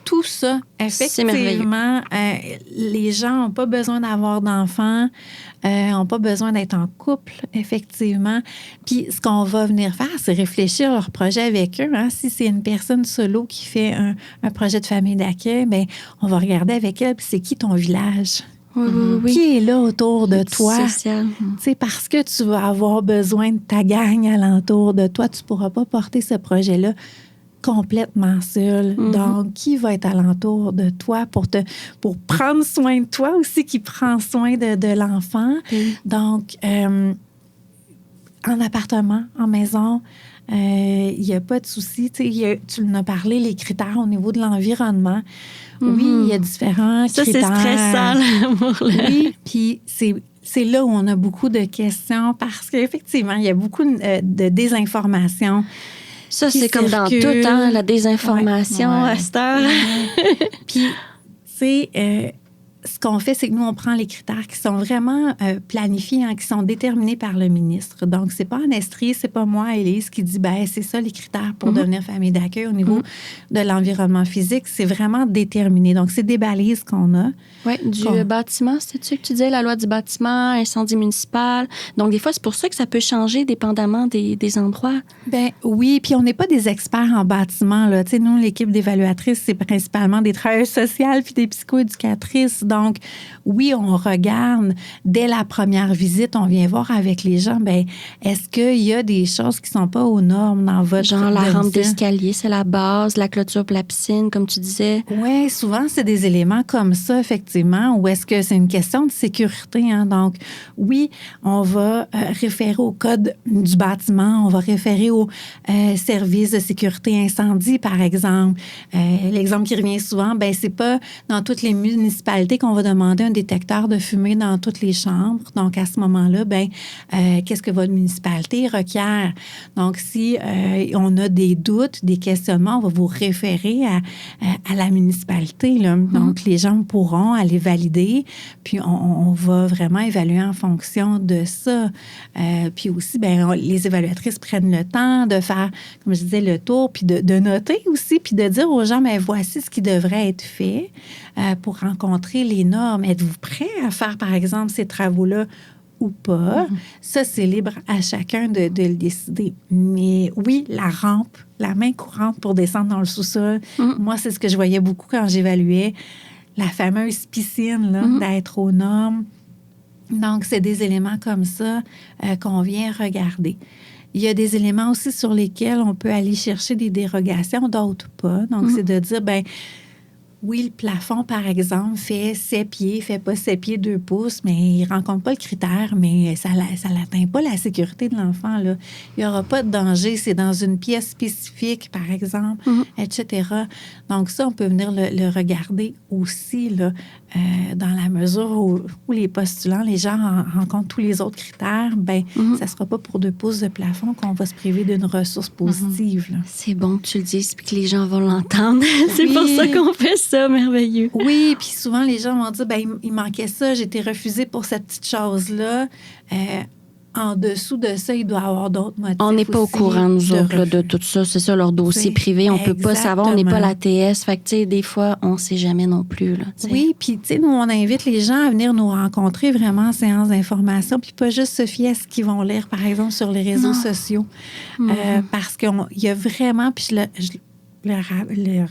[SPEAKER 2] Tout ça, effectivement, les gens n'ont pas besoin d'avoir d'enfants, n'ont pas besoin d'être en couple, effectivement. Puis, ce qu'on va venir faire, c'est réfléchir leur projet avec eux. Hein. Si c'est une personne solo qui fait un projet de famille d'accueil, bien, on va regarder avec elle, puis c'est qui ton village?
[SPEAKER 4] Oui.
[SPEAKER 2] Qui est là autour de toi?
[SPEAKER 4] Social.
[SPEAKER 2] C'est parce que tu vas avoir besoin de ta gang alentour de toi, tu ne pourras pas porter ce projet-là complètement seul. Donc, qui va être alentour de toi pour prendre soin de toi aussi, qui prend soin de l'enfant. Donc, en appartement, en maison, il n'y a pas de souci. Tu en as parlé, les critères au niveau de l'environnement. Oui, il y a différents critères.
[SPEAKER 4] Ça, c'est stressant, l'amour.
[SPEAKER 2] Oui, puis c'est là où on a beaucoup de questions parce qu'effectivement, il y a beaucoup de désinformation.
[SPEAKER 4] Ça, c'est comme dans tout, hein, la désinformation à cette heure.
[SPEAKER 2] Puis, tu sais, ce qu'on fait, c'est que nous, on prend les critères qui sont vraiment planifiés, hein, qui sont déterminés par le ministre. Donc, c'est pas en Estrie, c'est pas moi, Élise, qui dit, ben c'est ça les critères pour devenir famille d'accueil au niveau de l'environnement physique. C'est vraiment déterminé. Donc, c'est des balises qu'on a.
[SPEAKER 4] Oui, du bâtiment, c'est-tu que tu disais, la loi du bâtiment, incendie municipal. Donc, des fois, c'est pour ça que ça peut changer dépendamment des endroits.
[SPEAKER 2] Ben oui, puis on n'est pas des experts en bâtiment, là. Tu sais, nous, l'équipe d'évaluatrices, c'est principalement des travailleuses sociales puis des psychoéducatrices. Donc, oui, on regarde dès la première visite, on vient voir avec les gens, ben est-ce qu'il y a des choses qui sont pas aux normes dans votre
[SPEAKER 4] genre la rampe d'escalier, c'est la base, la clôture pour la piscine, comme tu disais.
[SPEAKER 2] Oui, souvent, c'est des éléments comme ça, effectivement, ou est-ce que c'est une question de sécurité, hein? Donc, oui, on va référer au code du bâtiment, on va référer au service de sécurité incendie, par exemple. L'exemple qui revient souvent, ben c'est pas dans toutes les municipalités qu'on va demander un détecteur de fumée dans toutes les chambres. Donc, à ce moment-là, ben qu'est-ce que votre municipalité requiert? Donc, si on a des doutes, des questionnements, on va vous référer à la municipalité, là. Donc, les gens pourront aller valider, puis on va vraiment évaluer en fonction de ça. Puis aussi, ben les évaluatrices prennent le temps de faire, comme je disais, le tour, puis de noter aussi, puis de dire aux gens, ben voici ce qui devrait être fait pour rencontrer les normes. Êtes-vous prêt à faire, par exemple, ces travaux-là ou pas? Ça, c'est libre à chacun de le décider. Mais oui, la rampe, la main courante pour descendre dans le sous-sol, moi, c'est ce que je voyais beaucoup quand j'évaluais la fameuse piscine, là, d'être aux normes. Donc, c'est des éléments comme ça qu'on vient regarder. Il y a des éléments aussi sur lesquels on peut aller chercher des dérogations, d'autres pas. Donc, c'est de dire, ben oui, le plafond, par exemple, fait 7 pieds, fait pas 7 pieds 2 pouces, mais il ne rencontre pas le critère, mais ça n'atteint pas la sécurité de l'enfant, là. Il n'y aura pas de danger. C'est dans une pièce spécifique, par exemple, etc. Donc, ça, on peut venir le regarder aussi, là, dans la mesure où les postulants, les gens rencontrent tous les autres critères, ben ça ne sera pas pour 2 pouces de plafond qu'on va se priver d'une ressource positive, là.
[SPEAKER 4] C'est bon que tu le dises puis que les gens vont l'entendre. C'est pour ça qu'on fait ça, merveilleux.
[SPEAKER 2] Oui, puis souvent, les gens vont dire, ben il manquait ça, j'ai été refusée pour cette petite chose-là. En dessous de ça, il doit y avoir d'autres motifs.
[SPEAKER 4] On n'est pas au courant, nous autres, là, de tout ça. C'est ça, leur dossier privé. On ne peut pas savoir. On n'est pas la TS. Fait que, tu sais, des fois, on ne sait jamais non plus, là. T'sais.
[SPEAKER 2] Oui, puis, tu sais, nous, on invite les gens à venir nous rencontrer vraiment en séance d'information, puis pas juste se fier à ce qu'ils vont lire, par exemple, sur les réseaux sociaux. Parce qu'il y a vraiment, puis je le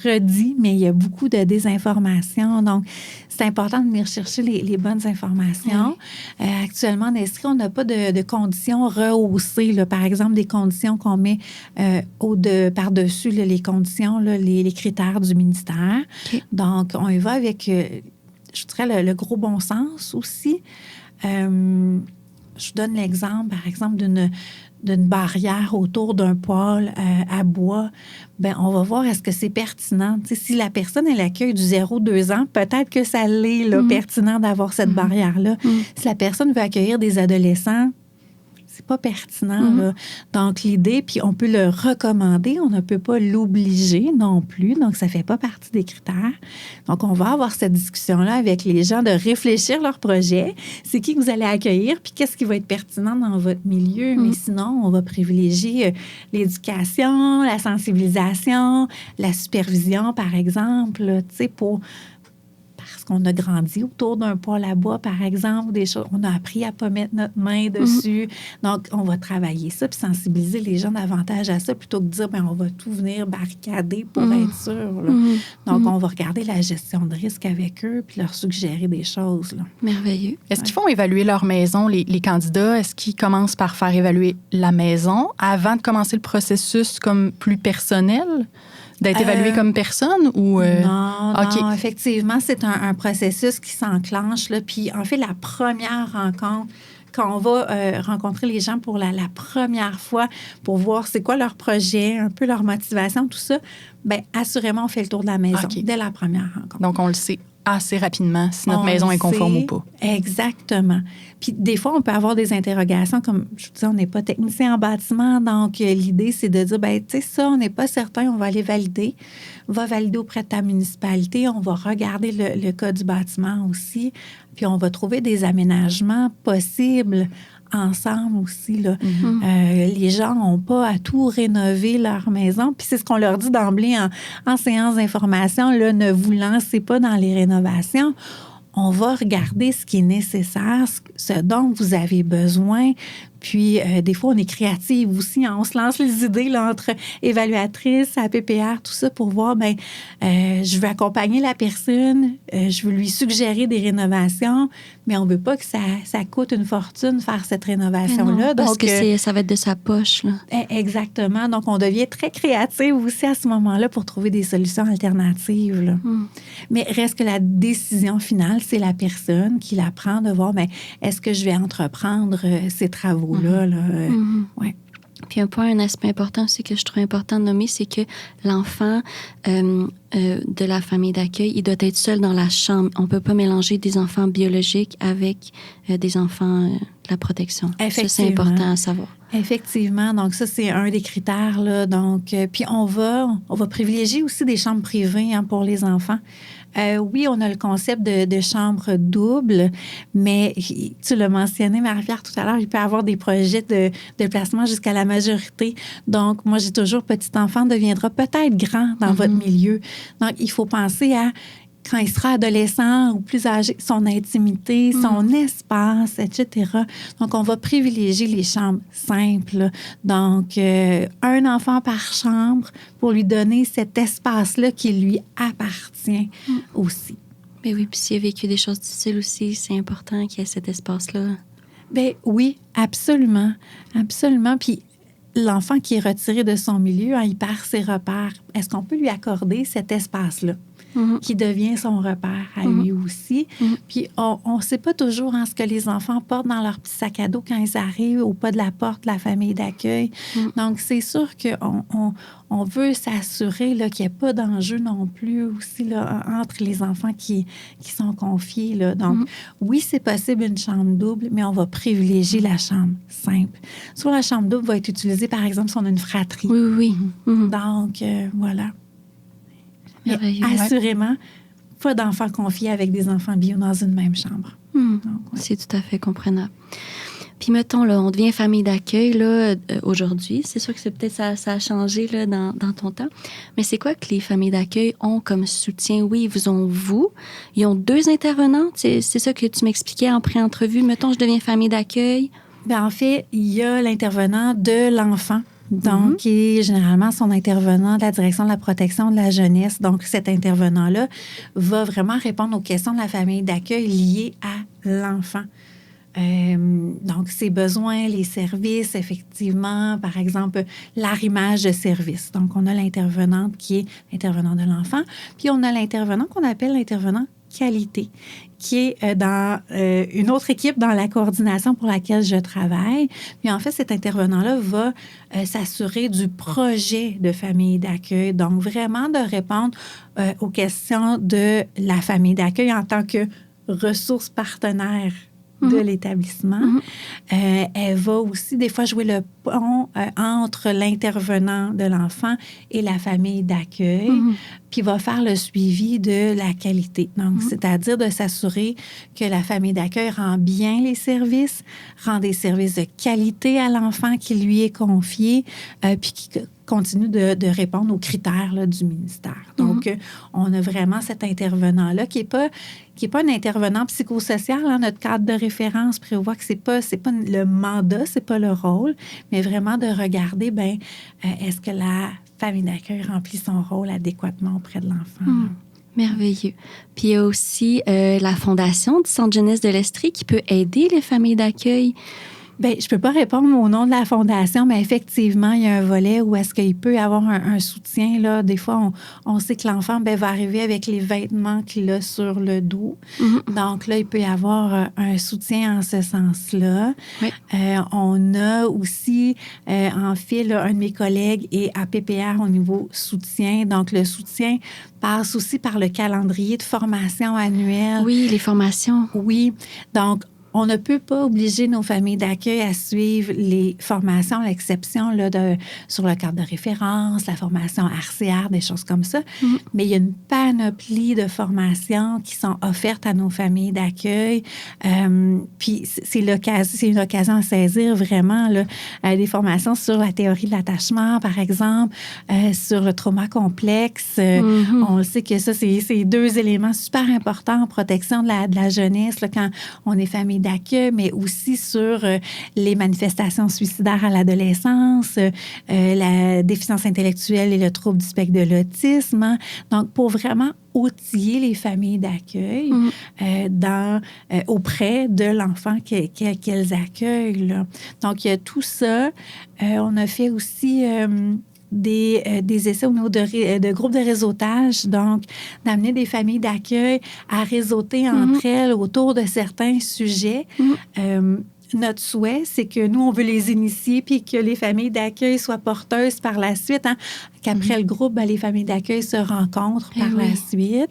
[SPEAKER 2] redis, mais il y a beaucoup de désinformation. Donc, c'est important de venir chercher les bonnes informations. Actuellement, en Estrie, on n'a pas de conditions rehaussées. Là. Par exemple, des conditions qu'on met par-dessus là, les conditions, là, les critères du ministère. Okay. Donc, on y va avec, je dirais, le gros bon sens aussi. Je donne l'exemple, par exemple, d'une barrière autour d'un poêle à bois. Bien, on va voir est-ce que c'est pertinent. T'sais, si la personne, elle accueille du 0-2 ans, peut-être que ça l'est là, pertinent d'avoir cette barrière-là. Si la personne veut accueillir des adolescents, c'est pas pertinent. Là. Donc, l'idée, puis on peut le recommander, on ne peut pas l'obliger non plus. Donc, ça fait pas partie des critères. Donc, on va avoir cette discussion-là avec les gens de réfléchir leur projet. C'est qui que vous allez accueillir, puis qu'est-ce qui va être pertinent dans votre milieu. Mais sinon, on va privilégier l'éducation, la sensibilisation, la supervision, par exemple, tu sais, parce qu'on a grandi autour d'un poêle à bois, par exemple, des choses. On a appris à ne pas mettre notre main dessus. Donc, on va travailler ça puis sensibiliser les gens davantage à ça plutôt que de dire, on va tout venir barricader pour être sûr. Là. Donc, on va regarder la gestion de risque avec eux puis leur suggérer des choses. Là.
[SPEAKER 4] Merveilleux.
[SPEAKER 3] Est-ce qu'ils font évaluer leur maison, les candidats? Est-ce qu'ils commencent par faire évaluer la maison avant de commencer le processus comme plus personnel? D'être évalué comme personne ou...
[SPEAKER 2] Non, effectivement, c'est un processus qui s'enclenche. Là. Puis, en fait, la première rencontre, quand on va rencontrer les gens pour la première fois, pour voir c'est quoi leur projet, un peu leur motivation, tout ça, bien, assurément, on fait le tour de la maison dès la première rencontre.
[SPEAKER 3] Donc, on le sait assez rapidement si notre maison est conforme ou pas.
[SPEAKER 2] Exactement. Puis des fois, on peut avoir des interrogations, comme je vous disais, on n'est pas technicien en bâtiment, donc l'idée, c'est de dire, tu sais, ça, on n'est pas certain, on va aller valider. On va valider auprès de ta municipalité, on va regarder le cas du bâtiment aussi, puis on va trouver des aménagements possibles ensemble aussi. Là. Les gens n'ont pas à tout rénover leur maison. Puis c'est ce qu'on leur dit d'emblée en séance d'information. Là, ne vous lancez pas dans les rénovations. On va regarder ce qui est nécessaire, ce dont vous avez besoin. Puis, des fois, on est créative aussi. On se lance les idées là, entre évaluatrice, APPR, tout ça pour voir, je veux accompagner la personne, je veux lui suggérer des rénovations, mais on ne veut pas que ça coûte une fortune faire cette rénovation-là.
[SPEAKER 4] Non, parce que ça va être de sa poche. Là.
[SPEAKER 2] Exactement. Donc, on devient très créative aussi à ce moment-là pour trouver des solutions alternatives. Là. Mais reste que la décision finale, c'est la personne qui la prend de voir, est-ce que je vais entreprendre ces travaux? Ouais.
[SPEAKER 4] Puis un aspect important aussi que je trouve important de nommer, c'est que l'enfant de la famille d'accueil, il doit être seul dans la chambre. On ne peut pas mélanger des enfants biologiques avec des enfants de la protection. Ça, c'est important à savoir.
[SPEAKER 2] Effectivement. Donc, ça, c'est un des critères. Là. Donc, puis on va privilégier aussi des chambres privées pour les enfants. Oui, on a le concept de chambre double, mais tu l'as mentionné, Marie-Pierre, tout à l'heure, il peut y avoir des projets de placement jusqu'à la majorité. Donc, moi, j'ai toujours petit enfant deviendra peut-être grand dans votre milieu. Donc, il faut penser à quand il sera adolescent ou plus âgé, son intimité, son espace, etc. Donc, on va privilégier les chambres simples. Donc, un enfant par chambre pour lui donner cet espace-là qui lui appartient aussi.
[SPEAKER 4] Mais oui, puis s'il a vécu des choses difficiles aussi, c'est important qu'il y ait cet espace-là.
[SPEAKER 2] Bien, oui, absolument. Absolument. Puis, l'enfant qui est retiré de son milieu, il perd ses repères. Est-ce qu'on peut lui accorder cet espace-là? Qui devient son repère à lui aussi. Puis, on ne sait pas toujours ce que les enfants portent dans leur petit sac à dos quand ils arrivent au pas de la porte de la famille d'accueil. Donc, c'est sûr qu'on veut s'assurer là, qu'il n'y ait pas d'enjeu non plus aussi là, entre les enfants qui sont confiés. Là. Donc, oui, c'est possible une chambre double, mais on va privilégier la chambre simple. Soit la chambre double va être utilisée, par exemple, si on a une fratrie.
[SPEAKER 4] Oui.
[SPEAKER 2] Donc, voilà. Mais assurément, pas d'enfants confiés avec des enfants bio dans une même chambre. Donc,
[SPEAKER 4] c'est tout à fait comprenable. Puis, mettons, là, on devient famille d'accueil là, aujourd'hui. C'est sûr que c'est peut-être ça a changé là, dans ton temps. Mais c'est quoi que les familles d'accueil ont comme soutien? Oui, ils vous ont vous. Ils ont 2 intervenantes. C'est ça que tu m'expliquais en pré-entrevue. Mettons, je deviens famille d'accueil.
[SPEAKER 2] Bien, en fait, il y a l'intervenant de l'enfant. Donc, qui est généralement son intervenant de la direction de la protection de la jeunesse. Donc, cet intervenant-là va vraiment répondre aux questions de la famille d'accueil liées à l'enfant. Donc, ses besoins, les services, effectivement, par exemple, l'arrimage de services. Donc, on a l'intervenante qui est l'intervenant de l'enfant, puis on a l'intervenant qu'on appelle l'intervenant qualité, qui est dans une autre équipe dans la coordination pour laquelle je travaille. Puis en fait, cet intervenant-là va s'assurer du projet de famille d'accueil. Donc, vraiment de répondre aux questions de la famille d'accueil en tant que ressource partenaire de l'établissement. Elle va aussi, des fois, jouer le pont entre l'intervenant de l'enfant et la famille d'accueil, puis va faire le suivi de la qualité. Donc, c'est-à-dire de s'assurer que la famille d'accueil rend bien les services, rend des services de qualité à l'enfant qui lui est confié, puis qui continue de répondre aux critères là, du ministère. Donc, on a vraiment cet intervenant-là qui est pas un intervenant psychosocial. Hein. Notre cadre de référence prévoit que c'est pas le mandat, c'est pas le rôle, mais vraiment de regarder, est-ce que la famille d'accueil remplit son rôle adéquatement auprès de l'enfant.
[SPEAKER 4] Merveilleux. Puis il y a aussi la Fondation du Centre jeunesse de l'Estrie qui peut aider les familles d'accueil.
[SPEAKER 2] Bien, je ne peux pas répondre au nom de la Fondation, mais effectivement, il y a un volet où est-ce qu'il peut y avoir un soutien. Là. Des fois, on sait que l'enfant va arriver avec les vêtements qu'il a sur le dos. Donc là, il peut y avoir un soutien en ce sens-là.
[SPEAKER 4] Oui.
[SPEAKER 2] On a aussi, en fait, là, un de mes collègues est à PPR au niveau soutien. Donc, le soutien passe aussi par le calendrier de formation annuelle.
[SPEAKER 4] Oui, les formations.
[SPEAKER 2] Oui. Donc, on ne peut pas obliger nos familles d'accueil à suivre les formations, à l'exception là, sur le cadre de référence, la formation RCR, des choses comme ça. Mais il y a une panoplie de formations qui sont offertes à nos familles d'accueil. Puis c'est une occasion à saisir vraiment là, des formations sur la théorie de l'attachement, par exemple, sur le trauma complexe. On le sait que ça, c'est deux éléments super importants en protection de la jeunesse là, quand on est famille d'accueil, mais aussi sur les manifestations suicidaires à l'adolescence, la déficience intellectuelle et le trouble du spectre de l'autisme. Hein. Donc, pour vraiment outiller les familles d'accueil auprès de l'enfant qu'elles accueillent. Là. Donc, il y a tout ça. On a fait aussi des essais au niveau de groupes de réseautage, donc d'amener des familles d'accueil à réseauter entre elles autour de certains sujets. Notre souhait, c'est que nous, on veut les initier puis que les familles d'accueil soient porteuses par la suite. Hein, qu'après le groupe, les familles d'accueil se rencontrent par la suite.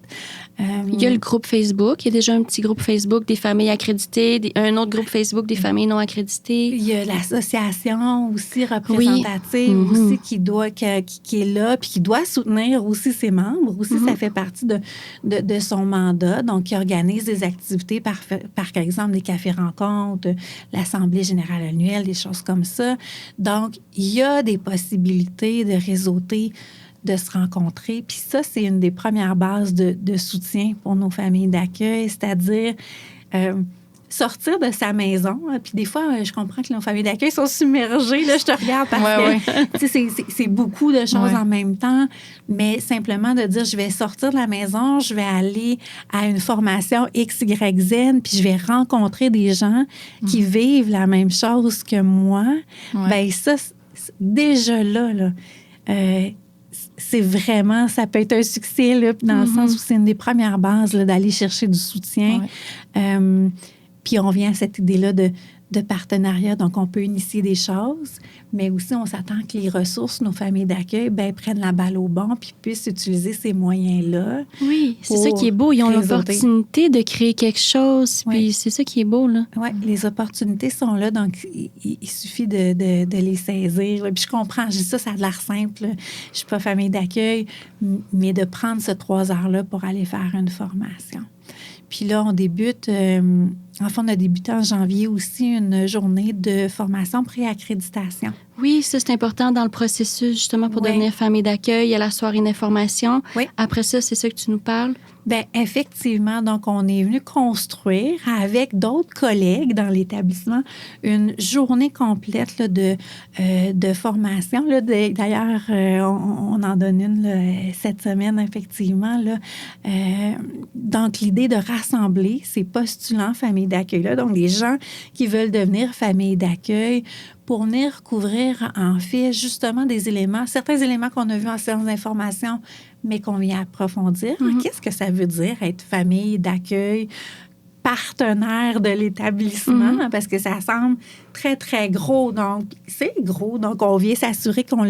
[SPEAKER 4] Il y a le groupe Facebook. Il y a déjà un petit groupe Facebook des familles accréditées, un autre groupe Facebook des familles non accréditées.
[SPEAKER 2] Il y a l'association aussi représentative aussi qui est là puis qui doit soutenir aussi ses membres. Aussi, ça fait partie de son mandat. Donc, qui organise des activités, par exemple, des cafés-rencontres, l'Assemblée générale annuelle, des choses comme ça. Donc, il y a des possibilités de réseauter, de se rencontrer. Puis ça, c'est une des premières bases de soutien pour nos familles d'accueil, c'est-à-dire sortir de sa maison. Puis des fois, je comprends que nos familles d'accueil sont submergées. Là, je te regarde parce que c'est beaucoup de choses en même temps. Mais simplement de dire, je vais sortir de la maison, je vais aller à une formation X, Y, Z, puis je vais rencontrer des gens qui vivent la même chose que moi. Bien, ça, déjà là c'est vraiment, ça peut être un succès là, dans le sens où c'est une des premières bases là, d'aller chercher du soutien. Puis on vient à cette idée-là de partenariat. Donc, on peut initier des choses, mais aussi on s'attend que les ressources, nos familles d'accueil, prennent la balle au bon puis puissent utiliser ces moyens-là.
[SPEAKER 4] Oui, c'est ça qui est beau. Ils ont l'opportunité de créer quelque chose, puis c'est ça qui est beau, là.
[SPEAKER 2] Oui, les opportunités sont là, donc il suffit de les saisir. Puis je comprends, je dis ça a l'air simple. Je ne suis pas famille d'accueil, mais de prendre ces 3 heures-là pour aller faire une formation. Puis là, on débute, on a débuté en janvier aussi une journée de formation pré-accréditation.
[SPEAKER 4] Oui, ça, c'est important dans le processus, justement, pour devenir famille d'accueil. Il y a la soirée d'information. Oui. Après ça, c'est ça que tu nous parles?
[SPEAKER 2] Bien, effectivement. Donc, on est venu construire avec d'autres collègues dans l'établissement une journée complète là, de formation. Là, d'ailleurs, on en donne une là, cette semaine, effectivement. Là. Donc, l'idée de rassembler ces postulants famille d'accueil-là, donc les gens qui veulent devenir famille d'accueil, pour venir couvrir, en fait, justement certains éléments qu'on a vus en séance d'information, mais qu'on vient approfondir. Qu'est-ce que ça veut dire être famille d'accueil, partenaire de l'établissement? Parce que ça semble très, très gros. Donc, c'est gros. Donc, on vient s'assurer qu'on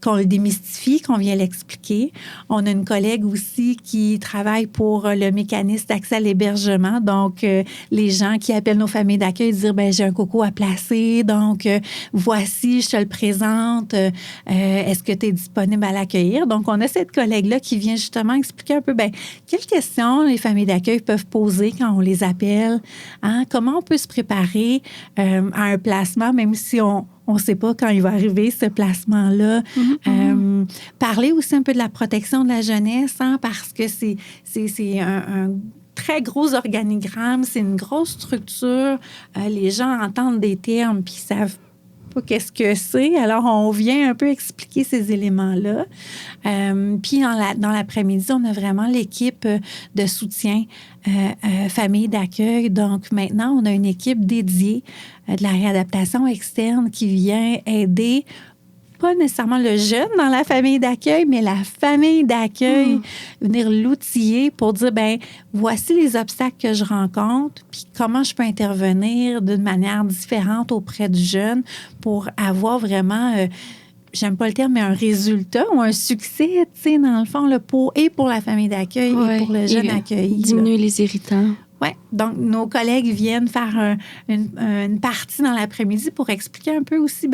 [SPEAKER 2] qu'on le démystifie, qu'on vient l'expliquer. On a une collègue aussi qui travaille pour le mécanisme d'accès à l'hébergement. Donc, les gens qui appellent nos familles d'accueil dire, ben j'ai un coco à placer, donc voici, je te le présente. Est-ce que tu es disponible à l'accueillir? Donc, on a cette collègue-là qui vient justement expliquer un peu, ben quelles questions les familles d'accueil peuvent poser quand on les appelle. Hein? Comment on peut se préparer à un placement, même si on ne sait pas quand il va arriver, ce placement-là. Parler aussi un peu de la protection de la jeunesse, hein, parce que c'est un très gros organigramme, c'est une grosse structure. Les gens entendent des termes puis ils savent pas qu'est-ce que c'est. Alors, on vient un peu expliquer ces éléments-là. Puis, dans l'après-midi, on a vraiment l'équipe de soutien famille d'accueil. Donc, maintenant, on a une équipe dédiée de la réadaptation externe qui vient aider pas nécessairement le jeune dans la famille d'accueil, mais la famille d'accueil, venir l'outiller pour dire, ben voici les obstacles que je rencontre, puis comment je peux intervenir d'une manière différente auprès du jeune pour avoir vraiment, j'aime pas le terme, mais un résultat ou un succès, tu sais, dans le fond, là, pour la famille d'accueil et pour le jeune accueilli.
[SPEAKER 4] Diminuer les irritants.
[SPEAKER 2] Oui, donc nos collègues viennent faire une partie dans l'après-midi pour expliquer un peu aussi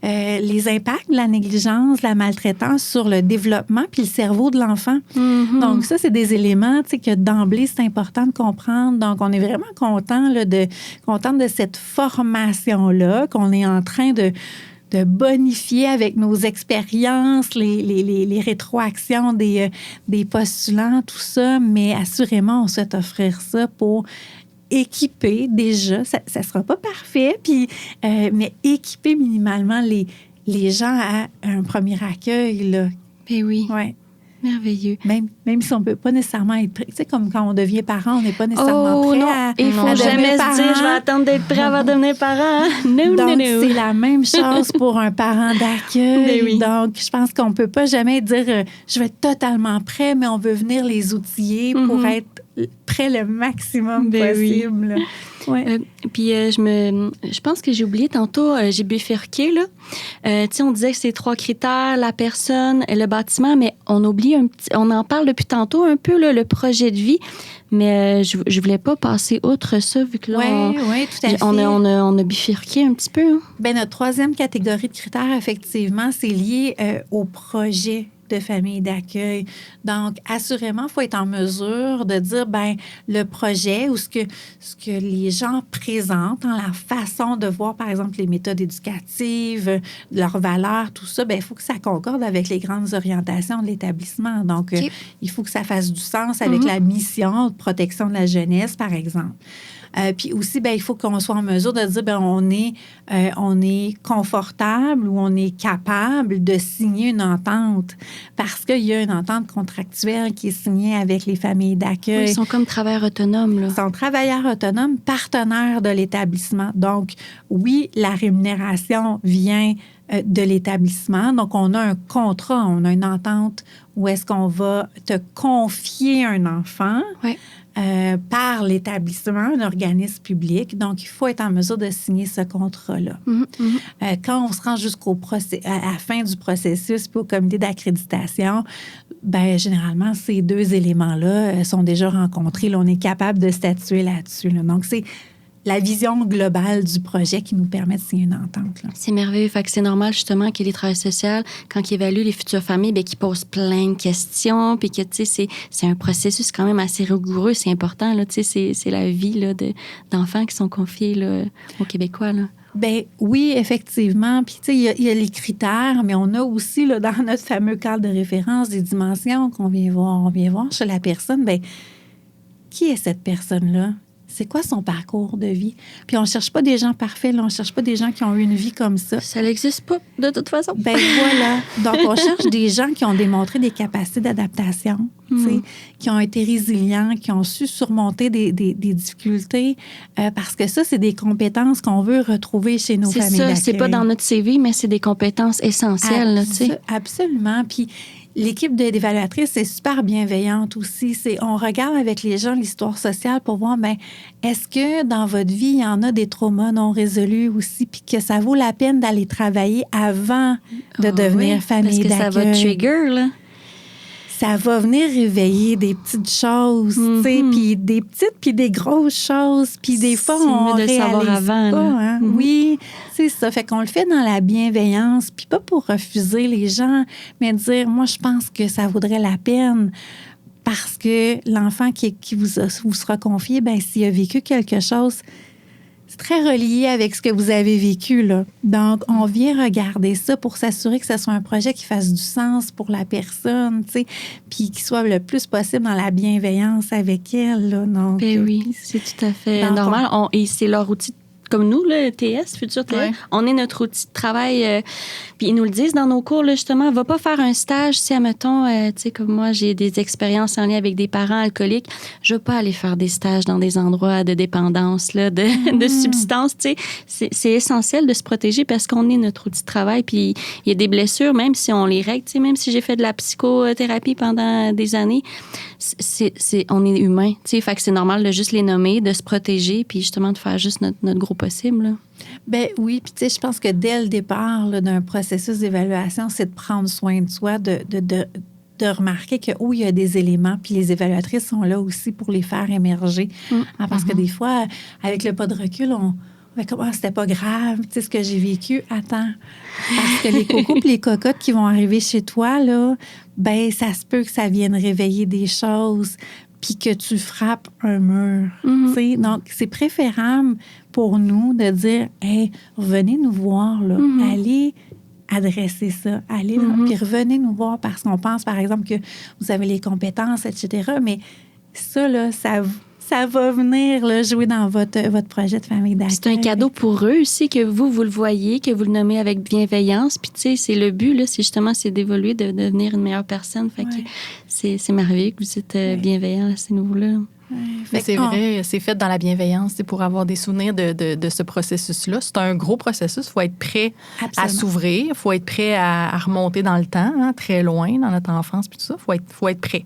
[SPEAKER 2] les impacts de la négligence, de la maltraitance sur le développement puis le cerveau de l'enfant. Donc ça, c'est des éléments que d'emblée, c'est important de comprendre. Donc, on est vraiment contente de cette formation-là qu'on est en train de bonifier avec nos expériences, les rétroactions des postulants, tout ça, mais assurément, on souhaite offrir ça pour équiper déjà, ça ne sera pas parfait, puis, mais équiper minimalement les gens à un premier accueil. Là.
[SPEAKER 4] Ben oui.
[SPEAKER 2] Ouais.
[SPEAKER 4] Merveilleux.
[SPEAKER 2] Même si on ne peut pas nécessairement être prêt. Tu sais, comme quand on devient parent, on n'est pas nécessairement prêt à
[SPEAKER 4] il ne faut jamais se dire, je vais attendre d'être prêt avant de devenir parent.
[SPEAKER 2] Donc, c'est la même chose pour un parent d'accueil.
[SPEAKER 4] Oui.
[SPEAKER 2] Donc, je pense qu'on ne peut pas jamais dire, je vais être totalement prêt, mais on veut venir les outiller pour être prêt le maximum possible.
[SPEAKER 4] Oui. Ouais. Puis je pense que j'ai oublié tantôt, j'ai bifurqué là. Tu sais, on disait que c'est 3 critères, la personne, le bâtiment, mais on oublie on en parle depuis tantôt un peu là, le projet de vie, mais je voulais pas passer outre ça vu que là
[SPEAKER 2] tout à fait.
[SPEAKER 4] On a bifurqué un petit peu. Hein.
[SPEAKER 2] Bien, notre 3e catégorie de critères, effectivement, c'est lié au projet de famille d'accueil. Donc, assurément, il faut être en mesure de dire, le projet ou ce que les gens présentent, la façon de voir, par exemple, les méthodes éducatives, leurs valeurs, tout ça, il faut que ça concorde avec les grandes orientations de l'établissement. Donc, il faut que ça fasse du sens avec la mission de protection de la jeunesse, par exemple. Puis aussi, il faut qu'on soit en mesure de dire, on est confortable ou on est capable de signer une entente parce qu'il y a une entente contractuelle qui est signée avec les familles d'accueil.
[SPEAKER 4] Oui, ils sont comme travailleurs autonomes. Là.
[SPEAKER 2] Ils sont travailleurs autonomes, partenaires de l'établissement. Donc, oui, la rémunération vient de l'établissement. Donc, on a un contrat, on a une entente où est-ce qu'on va te confier un enfant. Oui. Par l'établissement, un organisme public. Donc, il faut être en mesure de signer ce contrat-là. Quand on se rend à la fin du processus puis au comité d'accréditation, généralement, ces 2 éléments-là sont déjà rencontrés. Là, on est capable de statuer là-dessus. Là. Donc, c'est la vision globale du projet qui nous permet de signer une entente. Là.
[SPEAKER 4] C'est merveilleux. Fait que c'est normal, justement, que les travailleurs sociaux, quand ils évaluent les futures familles, qu'ils posent plein de questions, puis que, tu sais, c'est un processus quand même assez rigoureux. C'est important, là, tu sais, c'est la vie là, d'enfants qui sont confiés là, aux Québécois, là.
[SPEAKER 2] Oui, effectivement. Puis, tu sais, il y a les critères, mais on a aussi, là, dans notre fameux cadre de référence, des dimensions qu'on vient voir. On vient voir chez la personne, qui est cette personne-là? C'est quoi son parcours de vie? Puis on ne cherche pas des gens parfaits, là, on ne cherche pas des gens qui ont eu une vie comme ça.
[SPEAKER 4] Ça n'existe pas, de toute façon.
[SPEAKER 2] Voilà. Donc, on cherche des gens qui ont démontré des capacités d'adaptation, qui ont été résilients, qui ont su surmonter des difficultés, parce que ça, c'est des compétences qu'on veut retrouver chez nos familles d'accueil.
[SPEAKER 4] C'est pas dans notre CV, mais c'est des compétences essentielles.
[SPEAKER 2] Absolument. Puis l'équipe d'évaluatrices est super bienveillante aussi. On regarde avec les gens l'histoire sociale pour voir, est-ce que dans votre vie, il y en a des traumas non résolus aussi, puis que ça vaut la peine d'aller travailler avant de devenir famille d'accueil?
[SPEAKER 4] Parce que ça va trigger, là.
[SPEAKER 2] Ça va venir réveiller des petites choses, tu sais, puis des petites, puis des grosses choses, puis des fois, on réalise
[SPEAKER 4] avant,
[SPEAKER 2] pas. Hein? Oui, c'est ça. Fait qu'on le fait dans la bienveillance, puis pas pour refuser les gens, mais dire, moi, je pense que ça vaudrait la peine parce que l'enfant qui vous sera confié, s'il a vécu quelque chose, c'est très relié avec ce que vous avez vécu, là. Donc, on vient regarder ça pour s'assurer que ce soit un projet qui fasse du sens pour la personne, tu sais, puis qui soit le plus possible dans la bienveillance avec elle, là. Donc,
[SPEAKER 4] oui, c'est tout à fait normal. Et c'est leur outil comme nous, le TS, Futur TS, on est notre outil de travail. Puis ils nous le disent dans nos cours, là, justement, va pas faire un stage si, admettons, tu sais, comme moi, j'ai des expériences en lien avec des parents alcooliques. Je veux pas aller faire des stages dans des endroits de dépendance, là, de substances, tu sais. C'est essentiel de se protéger parce qu'on est notre outil de travail. Puis il y a des blessures, même si on les règle, tu sais, même si j'ai fait de la psychothérapie pendant des années, on est humain, tu sais. Fait que c'est normal de juste les nommer, de se protéger, puis justement de faire juste notre gros possible, là.
[SPEAKER 2] Oui, puis tu sais, je pense que dès le départ là, d'un processus d'évaluation, c'est de prendre soin de soi, de remarquer que il y a des éléments, puis les évaluatrices sont là aussi pour les faire émerger. Parce que des fois, avec le pas de recul, on fait comme, c'était pas grave, tu sais, ce que j'ai vécu. Attends, parce que les cocos et les cocottes qui vont arriver chez toi, là, ça se peut que ça vienne réveiller des choses, puis que tu frappes un mur. Tu sais, donc, c'est préférable pour nous de dire, hey, revenez nous voir, là, allez adresser ça, allez là, puis revenez nous voir parce qu'on pense, par exemple, que vous avez les compétences, etc. Mais ça, là, ça va venir là, jouer dans votre projet de famille d'accueil.
[SPEAKER 4] C'est un cadeau pour eux aussi, que vous le voyez, que vous le nommez avec bienveillance. Puis, tu sais, c'est le but, là, c'est d'évoluer, de devenir une meilleure personne. Fait que c'est merveilleux que vous êtes bienveillant à ces niveaux-là.
[SPEAKER 3] Mais c'est vrai, c'est fait dans la bienveillance. C'est pour avoir des souvenirs de ce processus-là. C'est un gros processus. Il faut être prêt à s'ouvrir. Il faut être prêt à remonter dans le temps, très loin, dans notre enfance, puis tout ça. Il faut être prêt.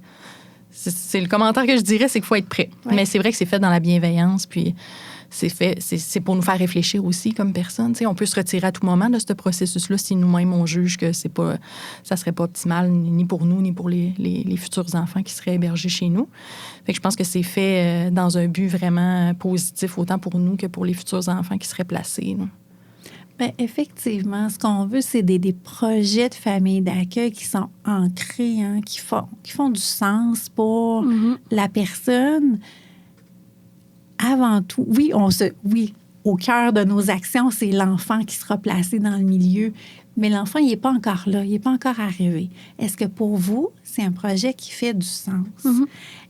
[SPEAKER 3] C'est le commentaire que je dirais, c'est qu'il faut être prêt. Ouais. Mais c'est vrai que c'est fait dans la bienveillance, puis c'est pour nous faire réfléchir aussi comme personne. T'sais, on peut se retirer à tout moment de ce processus-là si nous-mêmes, on juge que ça serait pas optimal ni pour nous, ni pour les futurs enfants qui seraient hébergés chez nous. Fait que je pense que c'est fait dans un but vraiment positif, autant pour nous que pour les futurs enfants qui seraient placés. Là.
[SPEAKER 2] Effectivement, ce qu'on veut, c'est des projets de famille d'accueil qui sont ancrés, qui font du sens pour la personne. Avant tout, oui, au cœur de nos actions, c'est l'enfant qui sera placé dans le milieu. Mais l'enfant, il n'est pas encore là, il n'est pas encore arrivé. Est-ce que pour vous, c'est un projet qui fait du sens?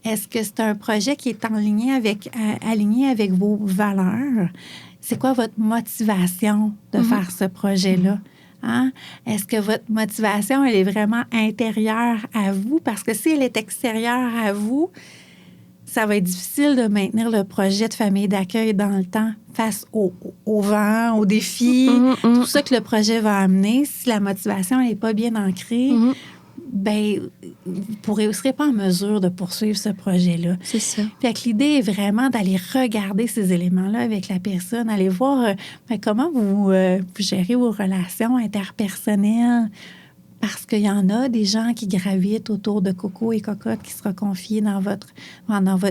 [SPEAKER 2] Est-ce que c'est un projet qui est aligné avec vos valeurs? C'est quoi votre motivation de faire ce projet-là? Est-ce que votre motivation, elle est vraiment intérieure à vous? Parce que si elle est extérieure à vous, ça va être difficile de maintenir le projet de famille d'accueil dans le temps face au vent, aux défis, tout ça que le projet va amener. Si la motivation n'est pas bien ancrée, vous ne serez pas en mesure de poursuivre ce projet-là.
[SPEAKER 4] C'est ça.
[SPEAKER 2] Fait que l'idée est vraiment d'aller regarder ces éléments-là avec la personne, aller voir comment vous gérez vos relations interpersonnelles. Parce qu'il y en a des gens qui gravitent autour de Coco et Cocotte qui sera confiés dans votre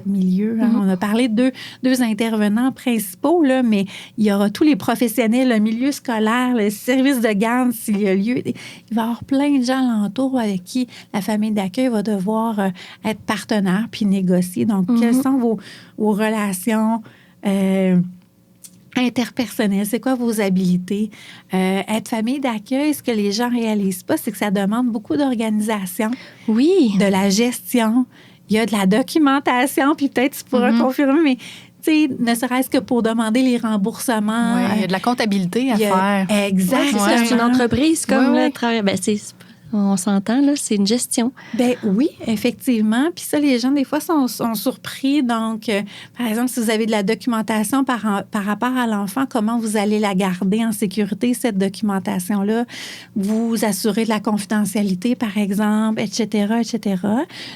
[SPEAKER 2] milieu. On a parlé de deux intervenants principaux, là, mais il y aura tous les professionnels, le milieu scolaire, le service de garde s'il y a lieu. Il va y avoir plein de gens alentour avec qui la famille d'accueil va devoir être partenaire puis négocier. Donc, quelles sont vos relations interpersonnel, c'est quoi vos habilités? Être famille d'accueil, ce que les gens réalisent pas, c'est que ça demande beaucoup d'organisation.
[SPEAKER 4] Oui.
[SPEAKER 2] De la gestion. Il y a de la documentation, puis peut-être tu pourras confirmer, mais tu sais, ne serait-ce que pour demander les remboursements.
[SPEAKER 3] Oui, il y a de la comptabilité à faire.
[SPEAKER 2] Exactement.
[SPEAKER 4] C'est une entreprise comme le travail. On s'entend, là, c'est une gestion.
[SPEAKER 2] Ben oui, effectivement. Puis ça, les gens, des fois, sont surpris. Donc, par exemple, si vous avez de la documentation par rapport à l'enfant, comment vous allez la garder en sécurité, cette documentation-là? Vous assurez de la confidentialité, par exemple, etc., etc.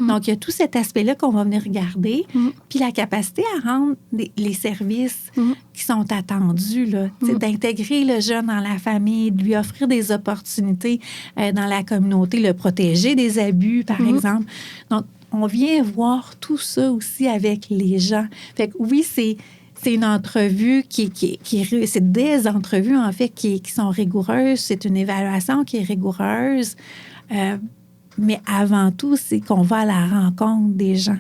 [SPEAKER 2] Donc, il y a tout cet aspect-là qu'on va venir regarder. Puis la capacité à rendre les services qui sont attendus, là, d'intégrer le jeune dans la famille, de lui offrir des opportunités dans la communauté, le protéger des abus, par exemple. Donc, on vient voir tout ça aussi avec les gens. Fait que oui, c'est une entrevue c'est des entrevues, en fait, qui sont rigoureuses. C'est une évaluation qui est rigoureuse. Mais avant tout, c'est qu'on va à la rencontre des gens.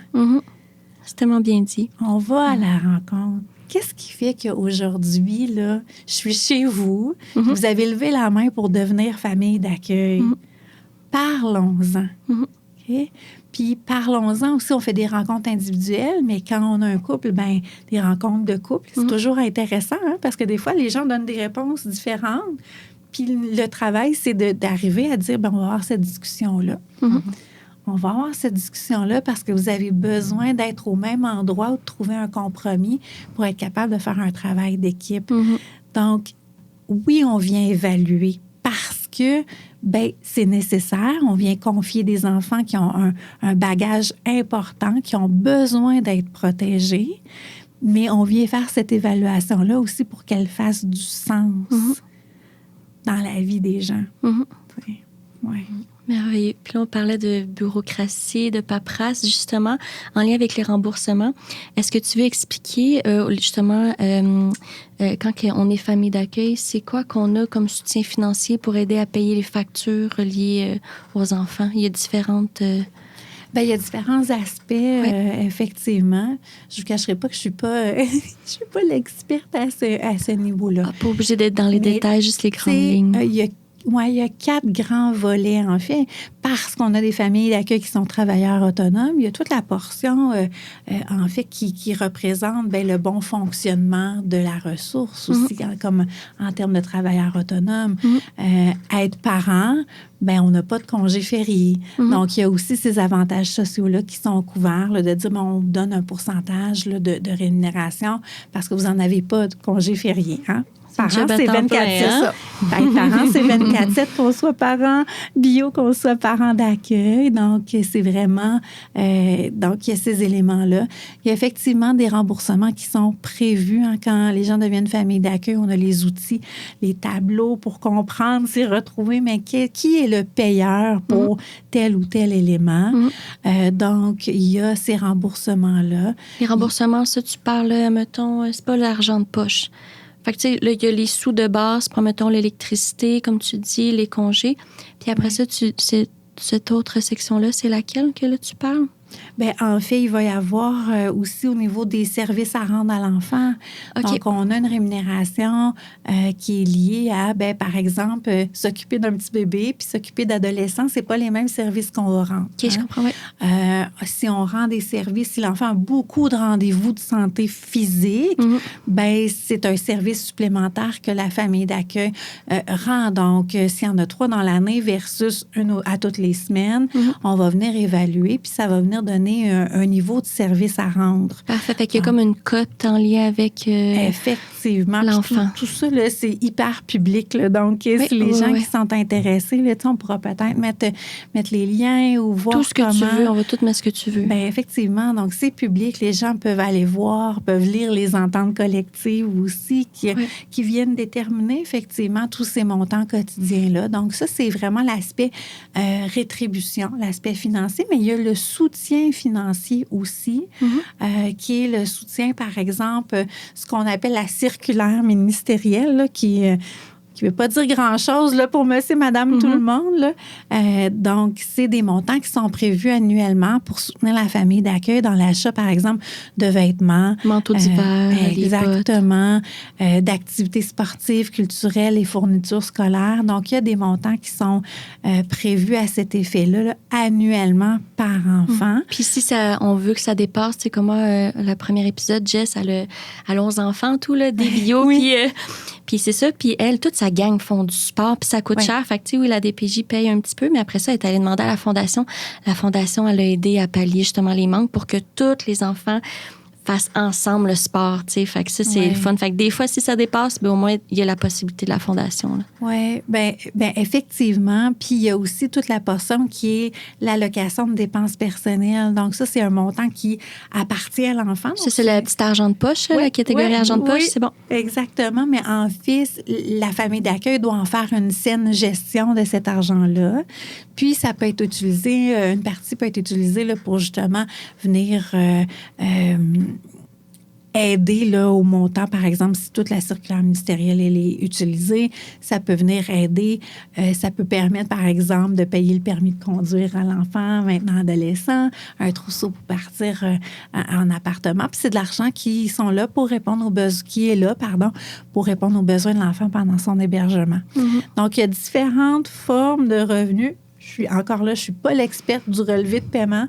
[SPEAKER 4] C'est tellement bien dit.
[SPEAKER 2] On va à la rencontre. Qu'est-ce qui fait qu'aujourd'hui, là, je suis chez vous, vous avez levé la main pour devenir famille d'accueil? Parlons-en. Okay? Puis parlons-en aussi, on fait des rencontres individuelles, mais quand on a un couple, ben des rencontres de couple, c'est toujours intéressant, hein, parce que des fois, les gens donnent des réponses différentes. Puis le travail, c'est d'arriver à dire, ben on va avoir cette discussion-là. On va avoir cette discussion-là parce que vous avez besoin d'être au même endroit ou de trouver un compromis pour être capable de faire un travail d'équipe. Donc, oui, on vient évaluer parce que c'est nécessaire. On vient confier des enfants qui ont un bagage important, qui ont besoin d'être protégés, mais on vient faire cette évaluation-là aussi pour qu'elle fasse du sens dans la vie des gens. Ouais.
[SPEAKER 4] Merveilleux. Puis là, on parlait de bureaucratie, de paperasse, justement, en lien avec les remboursements. Est-ce que tu veux expliquer, justement, quand on est famille d'accueil, c'est quoi qu'on a comme soutien financier pour aider à payer les factures liées aux enfants? Il y a différentes...
[SPEAKER 2] il y a différents aspects, effectivement. Je ne vous cacherai pas que je suis pas l'experte à ce niveau-là.
[SPEAKER 4] Pas obligé d'être dans les détails, juste les grandes lignes.
[SPEAKER 2] Il y a 4 grands volets, en fait, parce qu'on a des familles d'accueil qui sont travailleurs autonomes. Il y a toute la portion, en fait, qui représente le bon fonctionnement de la ressource aussi, comme en termes de travailleurs autonomes. Être parent, on n'a pas de congé férié. Donc, il y a aussi ces avantages sociaux-là qui sont couverts, là, de dire, on vous donne un pourcentage là, de rémunération parce que vous n'en avez pas de congé férié, hein? Parents, c'est 24, c'est ça. Parents, c'est 24/7, qu'on soit parent bio, qu'on soit parent d'accueil. Donc, c'est vraiment... donc, il y a ces éléments-là. Il y a effectivement des remboursements qui sont prévus. Hein, quand les gens deviennent famille d'accueil, on a les outils, les tableaux pour comprendre, s'y retrouver, mais qui est le payeur pour tel ou tel élément. Donc, il y a ces remboursements-là.
[SPEAKER 4] Les remboursements, ça, tu parles, mettons, c'est pas l'argent de poche. Fait que, tu sais, là, il y a les sous de base, mettons, l'électricité, comme tu dis, les congés. Puis après ça, cette autre section-là, c'est laquelle que là, tu parles?
[SPEAKER 2] En fait, il va y avoir aussi au niveau des services à rendre à l'enfant. Okay. Donc, on a une rémunération qui est liée à, par exemple, s'occuper d'un petit bébé puis s'occuper d'adolescents. C'est pas les mêmes services qu'on va rendre.
[SPEAKER 4] OK, je comprends, oui.
[SPEAKER 2] Si on rend des services, si l'enfant a beaucoup de rendez-vous de santé physique, c'est un service supplémentaire que la famille d'accueil rend. Donc, s'il y en a 3 dans l'année versus une à toutes les semaines, on va venir évaluer puis ça va venir donner un niveau de service à rendre.
[SPEAKER 4] Parfait. Fait qu'il y a comme une cote en lien avec
[SPEAKER 2] effectivement,
[SPEAKER 4] l'enfant.
[SPEAKER 2] Tout ça, là, c'est hyper public. Là. Donc, si les gens qui sont intéressés, là, on pourra peut-être mettre les liens ou voir
[SPEAKER 4] tout ce que tu veux. On va tout mettre ce que tu veux.
[SPEAKER 2] Effectivement. Donc, c'est public. Les gens peuvent aller voir, peuvent lire les ententes collectives aussi qui viennent déterminer effectivement tous ces montants quotidiens-là. Donc, ça, c'est vraiment l'aspect rétribution, l'aspect financier. Mais il y a le soutien financier aussi, qui est le soutien, par exemple, ce qu'on appelle la circulaire ministérielle, là, qui ne veut pas dire grand-chose là, pour monsieur, madame, tout le monde. Là. Donc, c'est des montants qui sont prévus annuellement pour soutenir la famille d'accueil dans l'achat, par exemple, de vêtements.
[SPEAKER 4] Manteaux d'hiver,
[SPEAKER 2] exactement. D'activités sportives, culturelles et fournitures scolaires. Donc, il y a des montants qui sont prévus à cet effet-là, là, annuellement par enfant.
[SPEAKER 4] Puis si on veut que ça dépasse, c'est comme le premier épisode, Jess, elle a 11 enfants, tout, là, des bio, Puis c'est ça. Puis elle, toute sa gang font du sport. Puis ça coûte cher. Fait que, tu sais, oui, la DPJ paye un petit peu. Mais après ça, elle est allée demander à la Fondation. La Fondation, elle a aidé à pallier justement les manques pour que tous les enfants fassent ensemble le sport, tu sais. Fait que ça, c'est le fun. Fait que des fois, si ça dépasse, ben au moins, il y a la possibilité de la Fondation.
[SPEAKER 2] Oui, ben effectivement. Puis il y a aussi toute la portion qui est l'allocation de dépenses personnelles. Donc ça, c'est un montant qui appartient à l'enfant.
[SPEAKER 4] Ça, c'est le petit argent de poche, la catégorie argent de poche, c'est bon.
[SPEAKER 2] Exactement. Mais en fait, la famille d'accueil doit en faire une saine gestion de cet argent-là. Puis ça peut être utilisé, une partie peut être utilisée là, pour justement venir aider là, au montant, par exemple, si toute la circulaire ministérielle elle est utilisée, ça peut venir aider. Ça peut permettre, par exemple, de payer le permis de conduire à l'enfant, maintenant adolescent, un trousseau pour partir en appartement. Puis c'est de l'argent qui sont là pour répondre aux besoins, pour répondre aux besoins de l'enfant pendant son hébergement. Mm-hmm. Donc, il y a différentes formes de revenus. Je suis pas l'experte du relevé de paiement,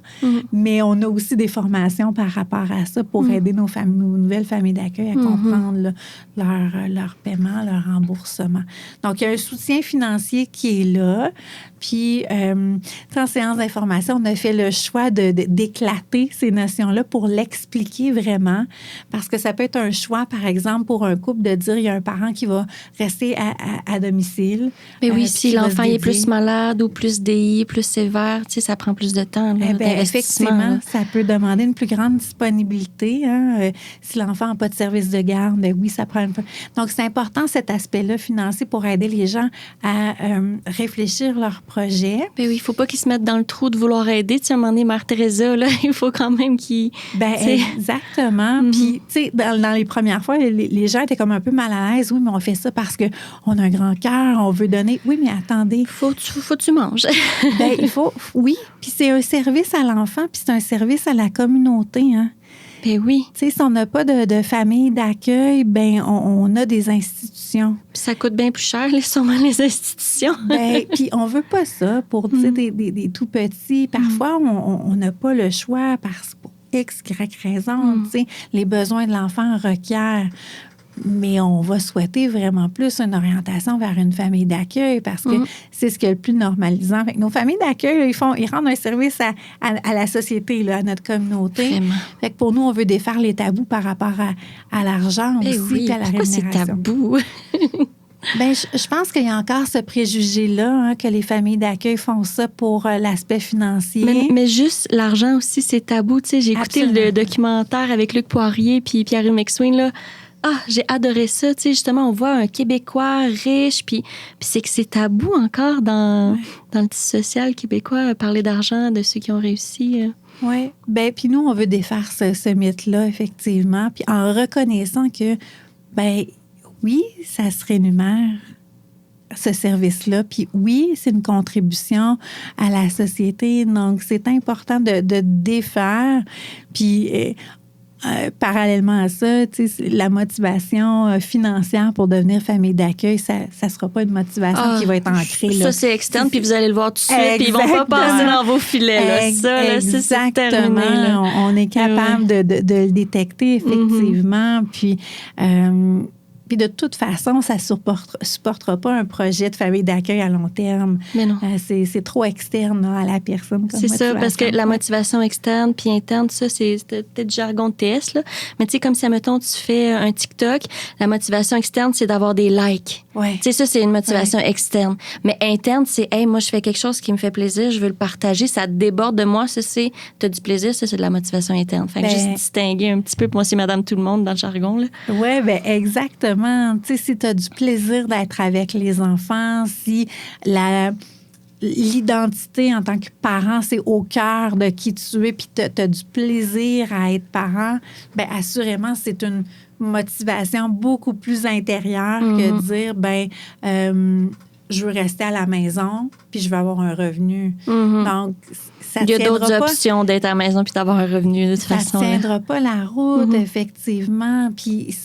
[SPEAKER 2] mais on a aussi des formations par rapport à ça pour aider nos nouvelles familles d'accueil à comprendre là, leur paiement, leur remboursement. Donc, il y a un soutien financier qui est là. Puis, en séance d'information, on a fait le choix d'éclater ces notions-là pour l'expliquer vraiment. Parce que ça peut être un choix, par exemple, pour un couple de dire il y a un parent qui va rester à domicile.
[SPEAKER 4] Mais oui, si l'enfant est plus malade ou plus DI, plus sévère, tu sais, ça prend plus de temps. Là,
[SPEAKER 2] effectivement, ça peut demander une plus grande disponibilité. Hein. Si l'enfant n'a pas de service de garde, ben oui, ça prend un peu. Donc, c'est important cet aspect-là financier pour aider les gens à réfléchir leur projet.
[SPEAKER 4] Ben oui, il ne faut pas qu'ils se mettent dans le trou de vouloir aider. Tu sais, à un moment donné, Mère Teresa, là, il faut quand même qu'ils...
[SPEAKER 2] Exactement. Puis, tu sais, dans les premières fois, les gens étaient comme un peu mal à l'aise. Oui, mais on fait ça parce qu'on a un grand cœur, on veut donner. Oui, mais attendez.
[SPEAKER 4] Faut tu manges.
[SPEAKER 2] Oui. Puis c'est un service à l'enfant, puis c'est un service à la communauté, hein.
[SPEAKER 4] Ben oui.
[SPEAKER 2] Tu sais, si on n'a pas de famille d'accueil, ben on a des institutions.
[SPEAKER 4] Puis ça coûte bien plus cher, sûrement, les institutions.
[SPEAKER 2] Puis on veut pas ça pour des tout petits. Parfois, on n'a pas le choix pour X, Y raison. Tu sais, les besoins de l'enfant requièrent. Mais on va souhaiter vraiment plus une orientation vers une famille d'accueil parce que c'est ce qui est le plus normalisant. Fait que nos familles d'accueil, ils rendent un service à la société, là, à notre communauté.
[SPEAKER 4] Vraiment.
[SPEAKER 2] Fait que pour nous, on veut défaire les tabous par rapport à l'argent aussi, puis à la rémunération.
[SPEAKER 4] Pourquoi c'est tabou?
[SPEAKER 2] Je pense qu'il y a encore ce préjugé-là, hein, que les familles d'accueil font ça pour l'aspect financier.
[SPEAKER 4] Mais juste l'argent aussi, c'est tabou. Tu sais, j'ai écouté le documentaire avec Luc Poirier puis Pierre McSween, là. Ah, j'ai adoré ça. Tu sais, justement, on voit un Québécois riche, puis c'est que c'est tabou encore dans le tissu social québécois, parler d'argent, de ceux qui ont réussi.
[SPEAKER 2] Oui. Puis nous, on veut défaire ce mythe-là, effectivement, puis en reconnaissant que, oui, ça se rémunère, ce service-là. Puis oui, c'est une contribution à la société. Donc, c'est important de défaire. Puis... parallèlement à ça, la motivation financière pour devenir famille d'accueil, ça ne sera pas une motivation qui va être ancrée.
[SPEAKER 4] Ça, c'est externe, puis vous allez le voir tout de suite, puis ils ne vont pas passer dans vos filets. Là. Ça, c'est terminé. Là.
[SPEAKER 2] On est capable de le détecter, effectivement. Puis de toute façon, ça ne supportera pas un projet de famille d'accueil à long terme.
[SPEAKER 4] Mais non.
[SPEAKER 2] C'est trop externe à la personne.
[SPEAKER 4] C'est ça, parce que la motivation externe puis interne, ça, c'est peut-être du jargon de TS, là. Mais tu sais, comme si, admettons, tu fais un TikTok, la motivation externe, c'est d'avoir des likes.
[SPEAKER 2] Ouais.
[SPEAKER 4] Tu sais, ça, c'est une motivation externe. Mais interne, c'est, hey, moi, je fais quelque chose qui me fait plaisir, je veux le partager, ça déborde de moi, ça, c'est, t'as du plaisir, ça, c'est de la motivation interne. Fait que juste distinguer un petit peu, moi, c'est Madame Tout-le-Monde dans le jargon, là.
[SPEAKER 2] Oui, exactement. Tu sais, si tu as du plaisir d'être avec les enfants, si l'identité en tant que parent, c'est au cœur de qui tu es, puis tu as du plaisir à être parent, assurément, c'est une motivation beaucoup plus intérieure que de dire, je veux rester à la maison, puis je veux avoir un revenu. Donc,
[SPEAKER 4] il y a d'autres options d'être à la maison puis d'avoir un revenu de toute façon.
[SPEAKER 2] Ça ne tiendra pas la route, effectivement. Puis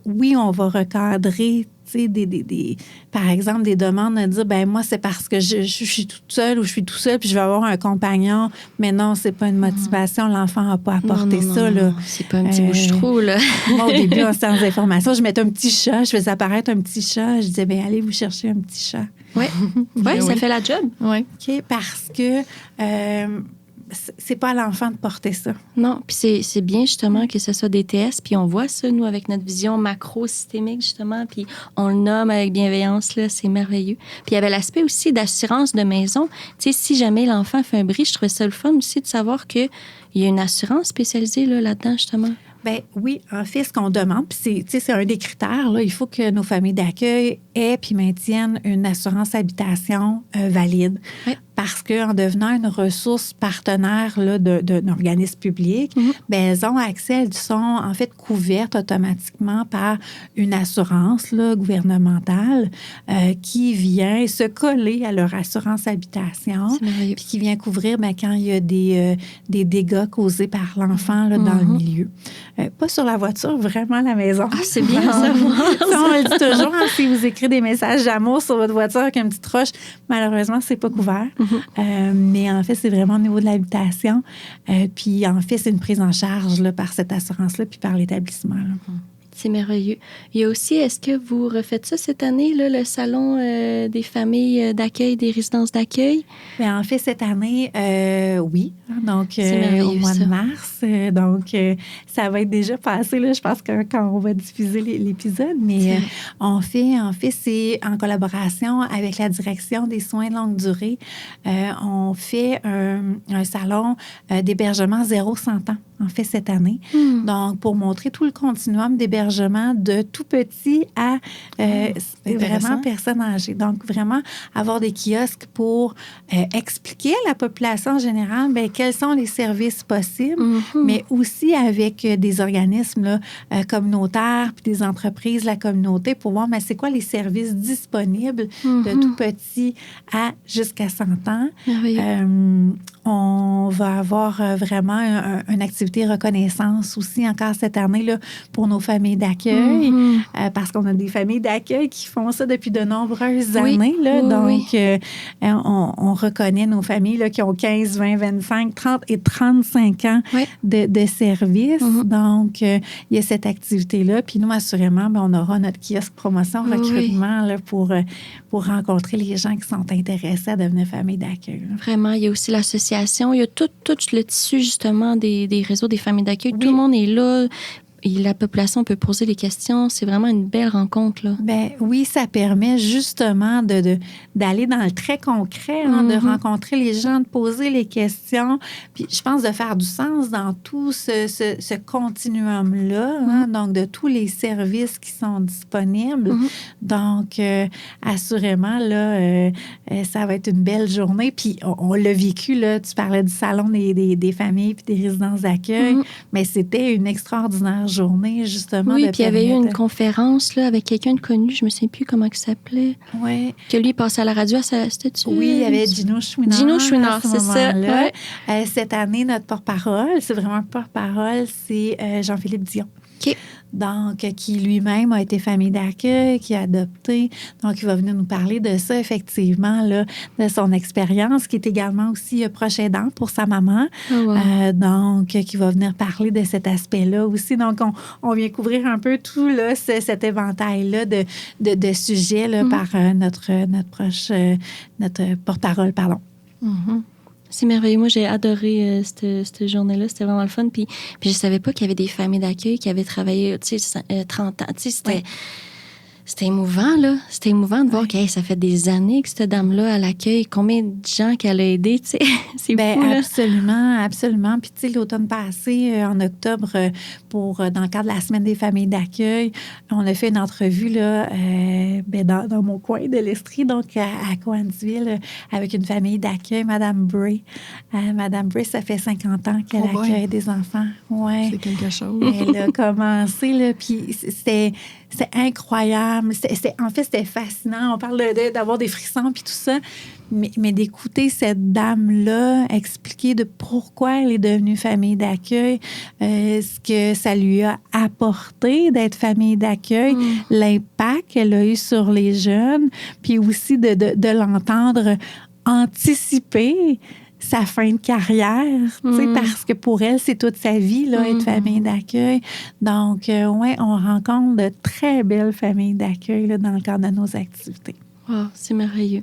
[SPEAKER 2] oui, on va recadrer tu sais, par exemple, des demandes de dire, ben moi, c'est parce que je suis toute seule ou je suis tout seul, puis je vais avoir un compagnon. Mais non, c'est pas une motivation. L'enfant n'a pas apporté ça, là.
[SPEAKER 4] C'est pas un petit bouche-trou, là.
[SPEAKER 2] Moi, au début, en séance d'information, je mettais un petit chat, je faisais apparaître un petit chat. Je disais, ben allez vous chercher un petit chat.
[SPEAKER 4] Oui, ça fait la job.
[SPEAKER 3] Oui.
[SPEAKER 2] OK, parce que c'est pas à l'enfant de porter ça.
[SPEAKER 4] Non, puis c'est bien justement que ce soit des TS, puis on voit ça, nous, avec notre vision macro-systémique, justement, puis on le nomme avec bienveillance, là, c'est merveilleux. Puis il y avait l'aspect aussi d'assurance de maison. Tu sais, si jamais l'enfant fait un bris, je trouvais ça le fun aussi de savoir qu'il y a une assurance spécialisée là-dedans, justement.
[SPEAKER 2] Bien, oui, en fait, ce qu'on demande, puis c'est un des critères, là, il faut que nos familles d'accueil aient puis maintiennent une assurance habitation valide.
[SPEAKER 4] Oui.
[SPEAKER 2] Parce qu'en devenant une ressource partenaire là, d'un organisme public, bien, elles ont accès, elles sont en fait couvertes automatiquement par une assurance là, gouvernementale qui vient se coller à leur assurance habitation, puis qui vient couvrir bien, quand il y a des dégâts causés par l'enfant là, dans le milieu. Pas sur la voiture, vraiment la maison.
[SPEAKER 4] Ah, c'est bien ça.
[SPEAKER 2] On le dit toujours, hein, si vous écrivez des messages d'amour sur votre voiture avec une petite roche, malheureusement, c'est pas couvert. Mais en fait, c'est vraiment au niveau de l'habitation. Puis en fait, c'est une prise en charge là, par cette assurance-là puis par l'établissement. Là.
[SPEAKER 4] C'est merveilleux. Il y a aussi, est-ce que vous refaites ça cette année, là, le salon des familles d'accueil, des résidences d'accueil?
[SPEAKER 2] Bien, en fait, cette année, oui. Donc, au mois de mars. Donc, ça va être déjà passé, là, je pense, quand on va diffuser l'épisode. Mais en fait, c'est en collaboration avec la direction des soins de longue durée. On fait un salon d'hébergement 0-100 ans, en fait, cette année. Donc, pour montrer tout le continuum d'hébergement de tout petit à vraiment personnes âgées. Donc, vraiment avoir des kiosques pour expliquer à la population en général bien, quels sont les services possibles, mais aussi avec des organismes là, communautaires puis des entreprises, la communauté, pour voir mais c'est quoi les services disponibles de tout petit à jusqu'à 100 ans. On va avoir vraiment une activité reconnaissance aussi encore cette année là, pour nos familles d'accueil, parce qu'on a des familles d'accueil qui font ça depuis de nombreuses années. Là, donc, on reconnaît nos familles là, qui ont 15, 20, 25, 30 et 35 ans de service. Donc, il y a cette activité-là. Puis nous, assurément, bien, on aura notre kiosque promotion recrutement là, pour rencontrer les gens qui sont intéressés à devenir famille d'accueil. Là.
[SPEAKER 4] Vraiment, il y a aussi l'association. Il y a tout le tissu, justement, des réseaux des familles d'accueil. Tout le monde est là. Et la population peut poser des questions. C'est vraiment une belle rencontre, là.
[SPEAKER 2] Ben oui, ça permet justement d'aller dans le très concret, hein, de rencontrer les gens, de poser les questions. Puis je pense de faire du sens dans tout ce continuum-là, hein, donc de tous les services qui sont disponibles. Donc, assurément, là, ça va être une belle journée. Puis on l'a vécu, là, tu parlais du salon des familles puis des résidences d'accueil, mais c'était une extraordinaire journée, justement.
[SPEAKER 4] Oui, puis il y avait eu une conférence là, avec quelqu'un de connu, je ne me souviens plus comment il s'appelait.
[SPEAKER 2] Oui.
[SPEAKER 4] Que lui passait à la radio, c'était-tu?
[SPEAKER 2] Oui, il y avait Gino Chouinard.
[SPEAKER 4] Gino Chouinard, c'est ça. Ouais.
[SPEAKER 2] Cette année, notre porte-parole, c'est vraiment un porte-parole, c'est Jean-Philippe Dion.
[SPEAKER 4] OK.
[SPEAKER 2] Donc, qui lui-même a été famille d'accueil, qui a adopté. Donc, il va venir nous parler de ça, effectivement, là, de son expérience, qui est également aussi proche aidant pour sa maman. Donc, qui va venir parler de cet aspect-là aussi. Donc, on vient couvrir un peu tout là, cet éventail-là de sujets là, par notre porte-parole, pardon.
[SPEAKER 4] C'est merveilleux. Moi, j'ai adoré cette journée-là. C'était vraiment le fun. Puis je savais pas qu'il y avait des familles d'accueil qui avaient travaillé, 30 ans. C'était émouvant, là. C'était émouvant de voir que ça fait des années que cette dame-là, à l'accueil, combien de gens qu'elle a aidé, tu sais. C'est fou, là.
[SPEAKER 2] Absolument, absolument. Puis, tu sais, l'automne passé, en octobre, dans le cadre de la Semaine des familles d'accueil, on a fait une entrevue, là, dans mon coin de l'Estrie, donc à Coansville, avec une famille d'accueil, Madame Bray. Madame Bray, ça fait 50 ans qu'elle accueille des enfants. Ouais.
[SPEAKER 3] C'est quelque chose.
[SPEAKER 2] Elle a commencé, là, puis c'est incroyable. En fait, c'était fascinant. On parle d'avoir des frissons puis tout ça. Mais d'écouter cette dame-là expliquer de pourquoi elle est devenue famille d'accueil, ce que ça lui a apporté d'être famille d'accueil, l'impact qu'elle a eu sur les jeunes, puis aussi de l'entendre anticiper sa fin de carrière, parce que pour elle, c'est toute sa vie, là, être famille d'accueil. Donc, ouais, on rencontre de très belles familles d'accueil là, dans le cadre de nos activités.
[SPEAKER 4] Wow, c'est merveilleux.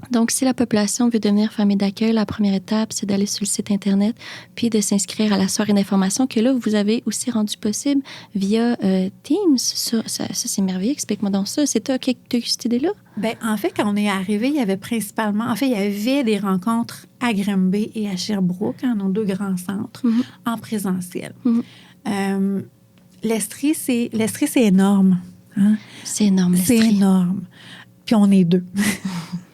[SPEAKER 4] Donc, si la population veut devenir famille d'accueil, la première étape, c'est d'aller sur le site Internet puis de s'inscrire à la soirée d'information que là, vous avez aussi rendu possible via Teams. Ça, c'est merveilleux. Explique-moi donc ça. C'est toi qui as eu cette idée-là?
[SPEAKER 2] Bien, en fait, quand on est arrivé, il y avait principalement... En fait, il y avait des rencontres à Granby et à Sherbrooke, nos 2 grands centres, en présentiel. L'Estrie, c'est énorme. Hein?
[SPEAKER 4] C'est énorme, l'Estrie.
[SPEAKER 2] C'est énorme. Puis on est 2.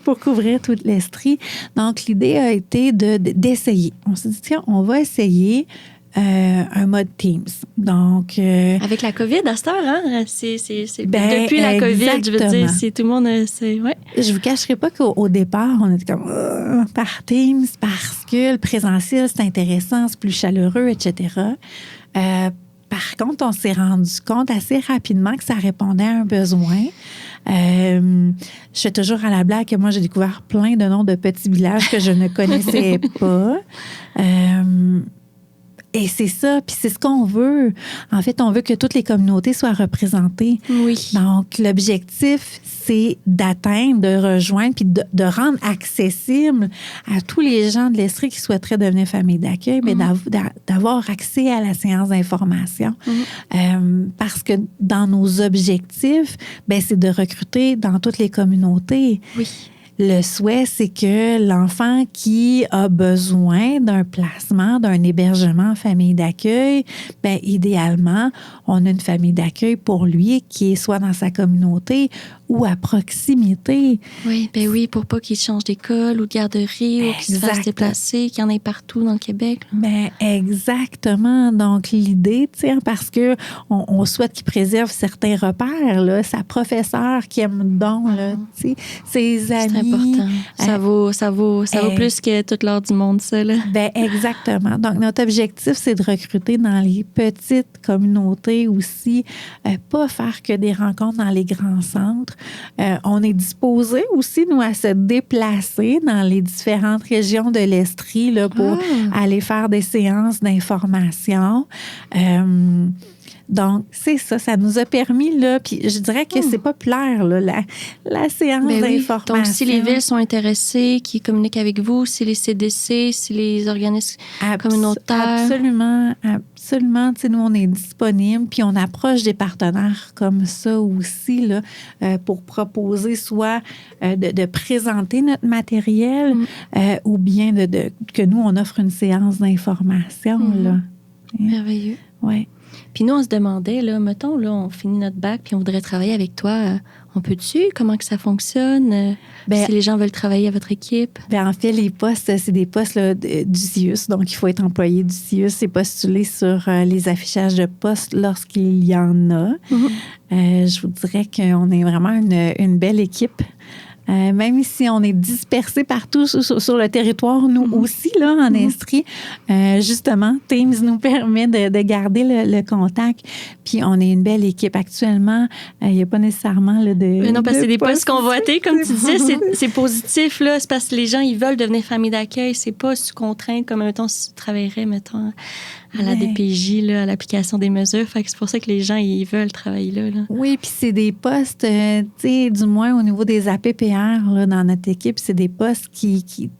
[SPEAKER 2] Pour couvrir toute l'Estrie. Donc, l'idée a été d'essayer. On s'est dit, tiens, on va essayer un mode Teams. Donc...
[SPEAKER 4] Avec la COVID, à cette heure, hein? Depuis la COVID, je veux dire, c'est tout le monde... Ouais.
[SPEAKER 2] Je vous cacherai pas qu'au départ, on était comme par Teams parce que le présentiel, c'est intéressant, c'est plus chaleureux, etc. Par contre, on s'est rendu compte assez rapidement que ça répondait à un besoin. Je fais toujours à la blague que moi, j'ai découvert plein de noms de petits villages que je ne connaissais pas. Et c'est ça, puis c'est ce qu'on veut. En fait, on veut que toutes les communautés soient représentées.
[SPEAKER 4] Oui.
[SPEAKER 2] Donc, l'objectif, c'est d'atteindre, de rejoindre, puis de rendre accessible à tous les gens de l'Estrie qui souhaiteraient devenir famille d'accueil, mais d'avoir accès à la séance d'information. Parce que dans nos objectifs, ben, c'est de recruter dans toutes les communautés.
[SPEAKER 4] Oui.
[SPEAKER 2] Le souhait, c'est que l'enfant qui a besoin d'un placement, d'un hébergement en famille d'accueil, bien, idéalement, on a une famille d'accueil pour lui qui est soit dans sa communauté ou à proximité.
[SPEAKER 4] Oui, ben oui, pour pas qu'il change d'école ou de garderie ou qu'il se fasse déplacer, qu'il y en ait partout dans le Québec.
[SPEAKER 2] Ben exactement. Donc, l'idée, tu sais, parce que on souhaite qu'il préserve certains repères, là, sa professeure qui aime donc, là, tu sais, ses amis.
[SPEAKER 4] C'est important. Ça vaut plus que toute l'heure du monde, ça, là.
[SPEAKER 2] Ben exactement. Donc, notre objectif, c'est de recruter dans les petites communautés aussi, pas faire que des rencontres dans les grands centres. On est disposé aussi, nous, à se déplacer dans les différentes régions de l'Estrie là, pour aller faire des séances d'information. Donc, c'est ça, ça nous a permis, là, puis je dirais que c'est populaire, là, la séance d'information.
[SPEAKER 4] Donc, si les villes sont intéressées, qui communiquent avec vous, si les CDC, si les organismes communautaires.
[SPEAKER 2] Absolument, absolument. Tu sais, nous, on est disponible, puis on approche des partenaires comme ça aussi, là, pour proposer soit de présenter notre matériel ou bien que nous, on offre une séance d'information, là.
[SPEAKER 4] Merveilleux.
[SPEAKER 2] Oui.
[SPEAKER 4] Puis nous, on se demandait, là, mettons, là, on finit notre bac, puis on voudrait travailler avec toi. On peut-tu? Comment que ça fonctionne? Si les gens veulent travailler à votre équipe?
[SPEAKER 2] Bien, en fait, les postes, c'est des postes là, du CIUS. Donc, il faut être employé du CIUS et postuler sur les affichages de postes lorsqu'il y en a. Je vous dirais qu'on est vraiment une belle équipe. Même si on est dispersé partout sur le territoire, nous aussi, là, en Estrie, justement, Teams nous permet de garder le contact. Puis, on est une belle équipe. Actuellement, il n'y a pas nécessairement là, de...
[SPEAKER 4] Mais non, parce que c'est des postes convoités, comme tu disais, c'est positif, là. C'est parce que les gens, ils veulent devenir famille d'accueil. C'est pas sous contrainte, comme, mettons, si tu travaillerais, mettons, à la DPJ, là, à l'application des mesures. Fait que c'est pour ça que les gens, ils veulent travailler là.
[SPEAKER 2] Oui, puis c'est des postes, tu sais, du moins au niveau des APPR, là, dans notre équipe, c'est des postes qui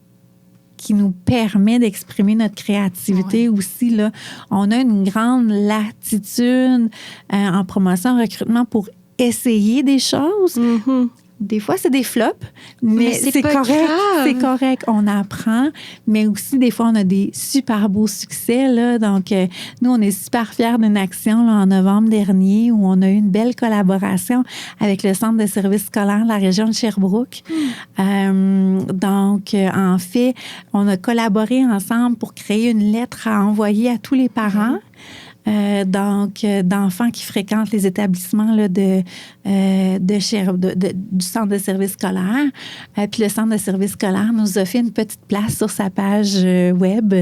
[SPEAKER 2] nous permet d'exprimer notre créativité aussi. Là. On a une grande latitude en promotion, en recrutement pour essayer des choses. Des fois, c'est des flops, mais c'est correct.
[SPEAKER 4] Grave.
[SPEAKER 2] C'est correct. On apprend, mais aussi, des fois, on a des super beaux succès. Là. Donc, nous, on est super fiers d'une action là, en novembre dernier où on a eu une belle collaboration avec le Centre de services scolaires de la région de Sherbrooke. Donc, en fait, on a collaboré ensemble pour créer une lettre à envoyer à tous les parents. d'enfants qui fréquentent les établissements là, du centre de service scolaire. Puis le centre de service scolaire nous a fait une petite place sur sa page web,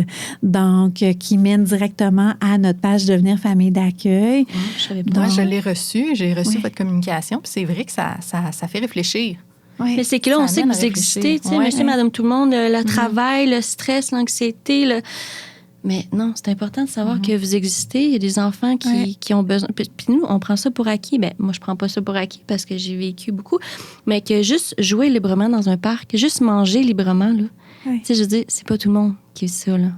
[SPEAKER 2] qui mène directement à notre page Devenir famille d'accueil.
[SPEAKER 3] Je savais pas. Moi, je l'ai reçu. J'ai reçu votre communication. Puis c'est vrai que ça fait réfléchir.
[SPEAKER 4] Oui. Mais c'est que là, on sait que vous existez. Monsieur, madame, tout le monde, le travail, le stress, l'anxiété. Mais non, c'est important de savoir que vous existez. Il y a des enfants qui ont besoin. Puis nous, on prend ça pour acquis. Bien, moi, je prends pas ça pour acquis parce que j'ai vécu beaucoup. Mais que juste jouer librement dans un parc, juste manger librement, là. Tu sais, je veux dire, c'est pas tout le monde qui vit ça, là.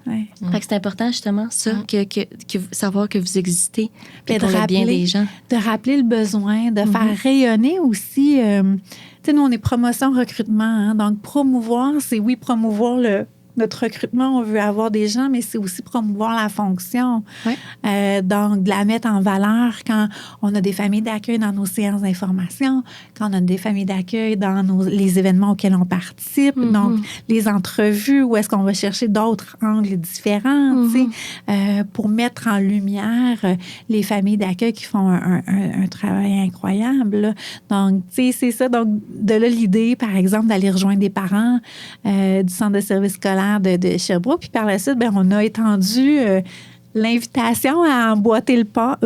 [SPEAKER 2] Ouais.
[SPEAKER 4] Fait que c'est important, justement, ça, que savoir que vous existez puis pour le bien des gens.
[SPEAKER 2] De rappeler le besoin, de faire rayonner aussi. Tu sais, nous, on est promotion recrutement. Hein, donc, promouvoir, c'est promouvoir notre recrutement, on veut avoir des gens, mais c'est aussi promouvoir la fonction. Donc, de la mettre en valeur quand on a des familles d'accueil dans nos séances d'information, quand on a des familles d'accueil dans les événements auxquels on participe, donc les entrevues, où est-ce qu'on va chercher d'autres angles différents, tu sais, pour mettre en lumière les familles d'accueil qui font un travail incroyable. Là. Donc, tu sais, c'est ça. Donc, de là, l'idée, par exemple, d'aller rejoindre des parents du centre de service scolaire de Sherbrooke. Puis par la suite, on a étendu l'invitation à emboîter le pas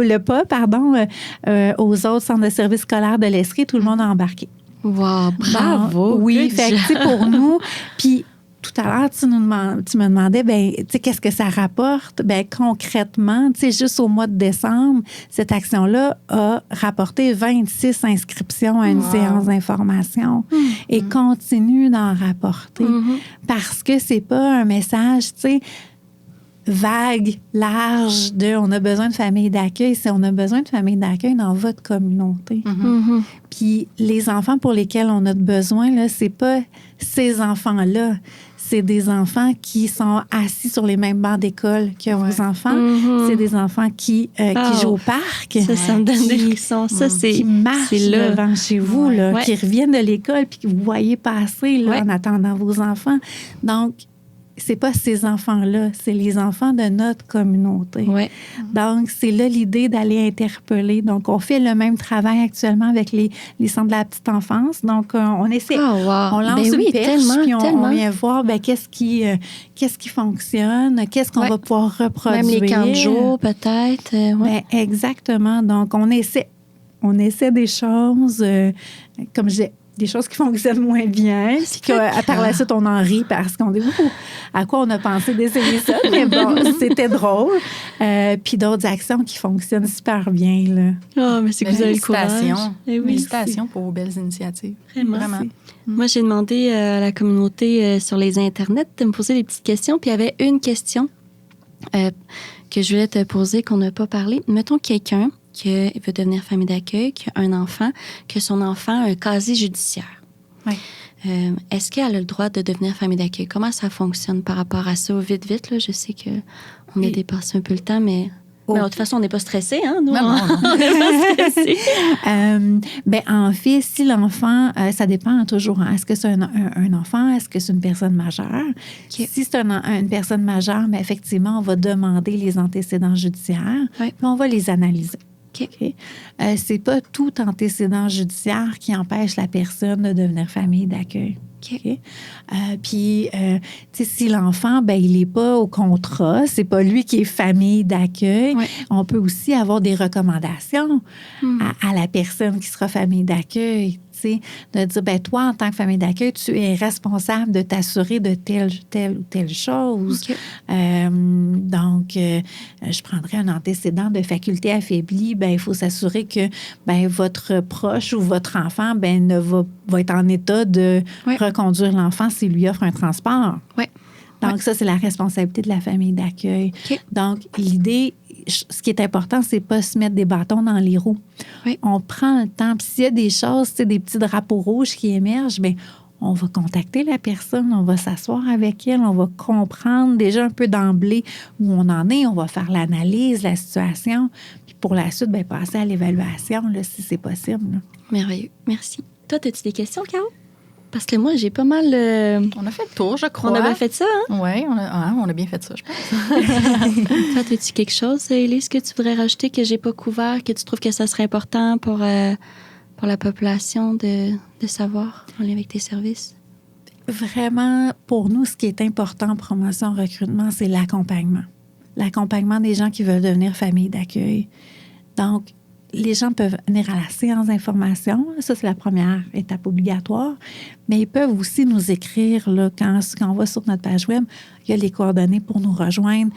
[SPEAKER 2] aux autres centres de services scolaires de l'Estrie. Tout le monde a embarqué.
[SPEAKER 4] Wow, bravo!
[SPEAKER 2] Oui, fait que pour nous, puis tout à l'heure, tu me demandais, tu sais, qu'est-ce que ça rapporte? Concrètement, tu sais, juste au mois de décembre, cette action-là a rapporté 26 inscriptions à une séance d'information et continue d'en rapporter parce que c'est pas un message, tu sais, vague, large on a besoin de familles d'accueil. C'est on a besoin de familles d'accueil dans votre communauté. Puis les enfants pour lesquels on a besoin, là, c'est pas ces enfants-là. C'est des enfants qui sont assis sur les mêmes bancs d'école que vos enfants. C'est des enfants qui jouent au parc.
[SPEAKER 4] Ça me donne des frissons. Ça,
[SPEAKER 2] qui marchent devant chez vous, là, qui reviennent de l'école puis que vous voyez passer là, en attendant vos enfants. Donc, c'est pas ces enfants-là, c'est les enfants de notre communauté. Donc, c'est là l'idée d'aller interpeller. Donc, on fait le même travail actuellement avec les centres de la petite enfance. Donc, on essaie, on lance une perche, puis on vient voir qu'est-ce qui fonctionne, qu'est-ce qu'on va pouvoir reproduire.
[SPEAKER 4] Même les camps de jour, peut-être.
[SPEAKER 2] Exactement. Donc, on essaie des choses, comme je disais, des choses qui fonctionnent moins bien, puis par la suite, on en rit parce qu'on dit à quoi on a pensé d'essayer ça, mais bon, c'était drôle. Puis d'autres actions qui fonctionnent super bien. Là.
[SPEAKER 4] Oh, mais c'est que vous avez le courage.
[SPEAKER 3] Félicitations pour vos belles initiatives. Vraiment.
[SPEAKER 4] Moi, j'ai demandé à la communauté sur les internets de me poser des petites questions, puis il y avait une question que je voulais te poser qu'on n'a pas parlé. Mettons quelqu'un qui veut devenir famille d'accueil, qui a un enfant, que son enfant a un casier judiciaire. Est-ce qu'elle a le droit de devenir famille d'accueil? Comment ça fonctionne par rapport à ça? Vite, là, je sais qu'on a dépassé un peu le temps, mais de toute façon, on n'est pas stressé, hein? Nous, on n'est pas stressé.
[SPEAKER 2] En fait, si l'enfant, ça dépend toujours. Est-ce que c'est un enfant? Est-ce que c'est une personne majeure? Si c'est une personne majeure, effectivement, on va demander les antécédents judiciaires, puis on va les analyser. C'est pas tout antécédent judiciaire qui empêche la personne de devenir famille d'accueil. Puis, tu sais, si l'enfant, il n'est pas au contrat, c'est pas lui qui est famille d'accueil, on peut aussi avoir des recommandations à la personne qui sera famille d'accueil. De dire, toi, en tant que famille d'accueil, tu es responsable de t'assurer de telle ou telle chose. Donc, je prendrais un antécédent de faculté affaiblie. Il faut s'assurer que votre proche ou votre enfant va être en état de reconduire l'enfant s'il lui offre un transport. Donc, ça, c'est la responsabilité de la famille d'accueil. Donc, l'idée, ce qui est important, c'est pas se mettre des bâtons dans les roues. On prend le temps. Puis s'il y a des choses, des petits drapeaux rouges qui émergent, on va contacter la personne, on va s'asseoir avec elle, on va comprendre déjà un peu d'emblée où on en est, on va faire l'analyse, la situation, puis pour la suite, passer à l'évaluation, là, si c'est possible. Là.
[SPEAKER 4] Merveilleux. Merci. Toi, as-tu des questions, Caro? Parce que moi, j'ai pas mal...
[SPEAKER 3] On a fait le tour, je crois.
[SPEAKER 4] On a bien fait ça, hein?
[SPEAKER 3] Oui, on a bien fait ça, je pense.
[SPEAKER 4] Toi, as-tu quelque chose, Élise, que tu voudrais rajouter que j'ai pas couvert, que tu trouves que ça serait important pour la population de savoir en lien avec tes services?
[SPEAKER 2] Vraiment, pour nous, ce qui est important en promotion recrutement, c'est l'accompagnement. L'accompagnement des gens qui veulent devenir famille d'accueil. Donc, les gens peuvent venir à la séance d'information. Ça, c'est la première étape obligatoire. Mais ils peuvent aussi nous écrire, là, quand on va sur notre page web, il y a les coordonnées pour nous rejoindre.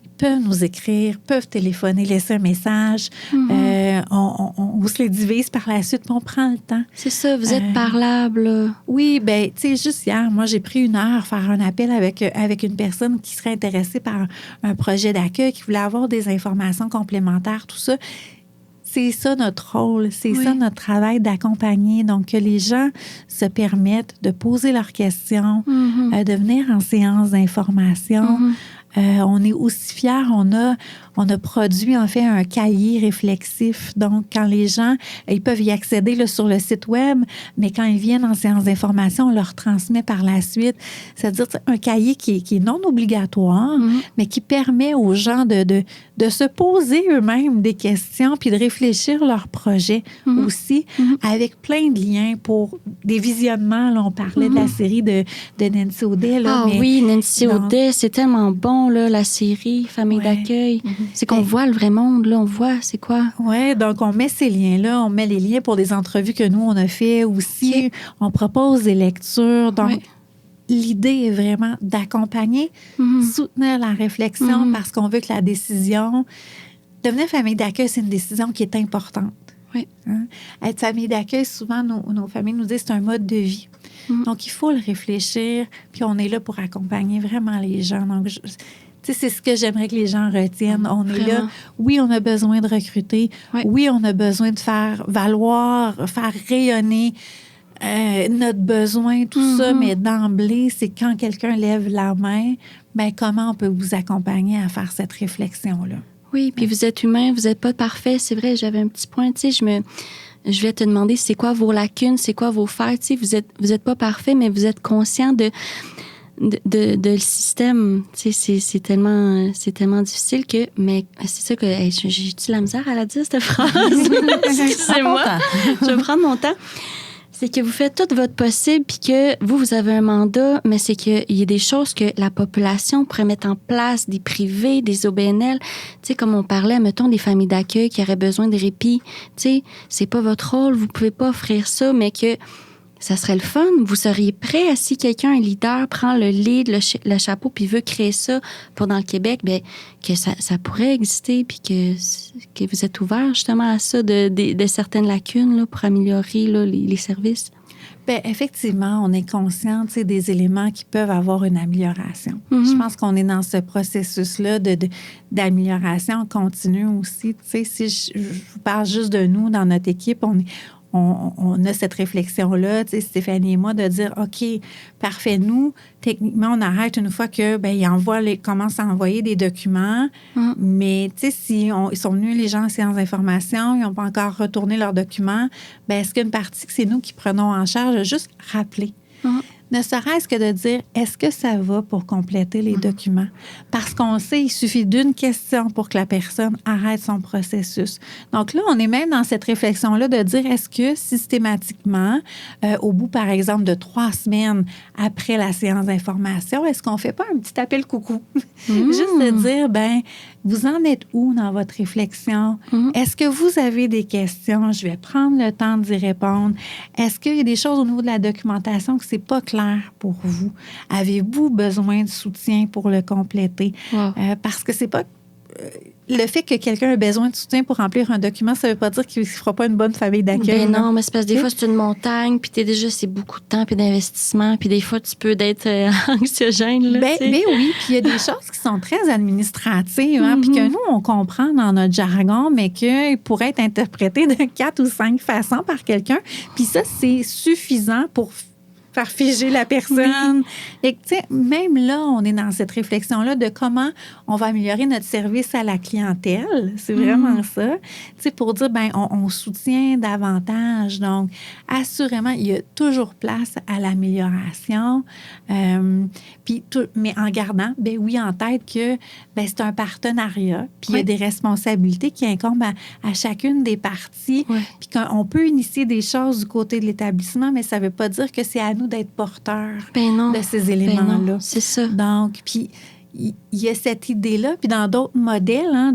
[SPEAKER 2] Ils peuvent nous écrire, peuvent téléphoner, laisser un message. On se les divise par la suite, puis on prend le temps.
[SPEAKER 4] C'est ça, vous êtes parlable.
[SPEAKER 2] Oui, bien, tu sais, juste hier, moi, j'ai pris 1 heure faire un appel avec une personne qui serait intéressée par un projet d'accueil, qui voulait avoir des informations complémentaires, tout ça. C'est ça notre rôle, c'est ça notre travail d'accompagner. Donc, que les gens se permettent de poser leurs questions, de venir en séance d'information. On est aussi fiers, on a produit en fait un cahier réflexif. Donc, quand les gens, ils peuvent y accéder là, sur le site web, mais quand ils viennent en séance d'information, on leur transmet par la suite. C'est-à-dire un cahier qui est non obligatoire, mais qui permet aux gens de se poser eux-mêmes des questions puis de réfléchir leur projet aussi, avec plein de liens pour des visionnements. Là, on parlait de la série de Nancy Audet. Là,
[SPEAKER 4] oui, Nancy Audet, c'est tellement bon, là, la série Famille d'accueil. C'est qu'on voit le vrai monde, là, on voit c'est quoi.
[SPEAKER 2] Oui, donc on met ces liens-là, on met les liens pour des entrevues que nous, on a fait aussi. On propose des lectures. Donc, l'idée est vraiment d'accompagner, soutenir la réflexion parce qu'on veut que la décision... Devenir famille d'accueil, c'est une décision qui est importante.
[SPEAKER 4] Oui.
[SPEAKER 2] Hein? Être famille d'accueil, souvent, nos familles nous disent que c'est un mode de vie. Donc, il faut le réfléchir, puis on est là pour accompagner vraiment les gens. Donc, c'est ce que j'aimerais que les gens retiennent. On est là. Oui, on a besoin de recruter. Oui, on a besoin de faire valoir, faire rayonner notre besoin, tout ça. Mais d'emblée, c'est quand quelqu'un lève la main, bien, comment on peut vous accompagner à faire cette réflexion-là?
[SPEAKER 4] Oui, puis vous êtes humain, vous n'êtes pas parfait. C'est vrai, j'avais un petit point, tu sais, je vais te demander c'est quoi vos lacunes, c'est quoi vos failles. Tu sais, vous êtes pas parfait, mais vous êtes conscient de le système. Tu sais, c'est tellement difficile que... Mais c'est ça que... j'ai-tu la misère à la dire, cette phrase? Excusez-moi. Je vais prendre mon temps. C'est que vous faites tout votre possible, puis que vous avez un mandat, mais c'est qu'il y a des choses que la population pourrait mettre en place, des privés, des OBNL. Tu sais, comme on parlait, mettons, des familles d'accueil qui auraient besoin de répit. Tu sais, c'est pas votre rôle, vous pouvez pas offrir ça, mais que ça serait le fun. Vous seriez prêt à, si quelqu'un, un leader, prend le lead, le chapeau, puis veut créer ça pour dans le Québec, bien, que ça pourrait exister, puis que vous êtes ouvert justement à ça, de certaines lacunes là, pour améliorer là, les services?
[SPEAKER 2] Bien, effectivement, on est conscient des éléments qui peuvent avoir une amélioration. Je pense qu'on est dans ce processus-là d'amélioration continue aussi. Tu sais, si je vous parle juste de nous, dans notre équipe, on a cette réflexion-là, tu sais, Stéphanie et moi, de dire, OK, parfait, nous, techniquement, on arrête une fois que, bien, ils commencent à envoyer des documents, mais, tu sais, ils sont venus, les gens en séance d'information, ils n'ont pas encore retourné leurs documents, bien, est-ce qu'une partie que c'est nous qui prenons en charge, juste rappeler. Ne serait-ce que de dire, est-ce que ça va pour compléter les documents? Parce qu'on sait, il suffit d'une question pour que la personne arrête son processus. Donc là, on est même dans cette réflexion-là de dire, est-ce que systématiquement, au bout, par exemple, de 3 semaines après la séance d'information, est-ce qu'on ne fait pas un petit appel coucou? Juste de dire, ben, vous en êtes où dans votre réflexion? Est-ce que vous avez des questions? Je vais prendre le temps d'y répondre. Est-ce qu'il y a des choses au niveau de la documentation que c'est pas clair pour vous? Avez-vous besoin de soutien pour le compléter? Parce que c'est pas... le fait que quelqu'un a besoin de soutien pour remplir un document, ça ne veut pas dire qu'il ne fera pas une bonne famille d'accueil.
[SPEAKER 4] Ben non, mais c'est parce que des fois, c'est une montagne, puis c'est beaucoup de temps puis d'investissement, puis des fois, tu peux être anxiogène. Là,
[SPEAKER 2] ben oui, puis il y a des choses qui sont très administratives, puis que nous, on comprend dans notre jargon, mais qu'ils pourraient être interprétés de 4 ou 5 façons par quelqu'un. Puis ça, c'est suffisant pour faire figer la personne. Et tu sais, même là, on est dans cette réflexion-là de comment on va améliorer notre service à la clientèle. C'est vraiment ça. Tu sais, pour dire, ben on soutient davantage. Donc, assurément, il y a toujours place à l'amélioration. Mais en gardant, ben oui, en tête que ben, c'est un partenariat. Puis il y a des responsabilités qui incombent à chacune des parties. Puis qu'on peut initier des choses du côté de l'établissement, mais ça ne veut pas dire que c'est à nous d'être porteurs de ces éléments-là.
[SPEAKER 4] C'est ça.
[SPEAKER 2] Donc, puis il y a cette idée-là. Puis dans d'autres modèles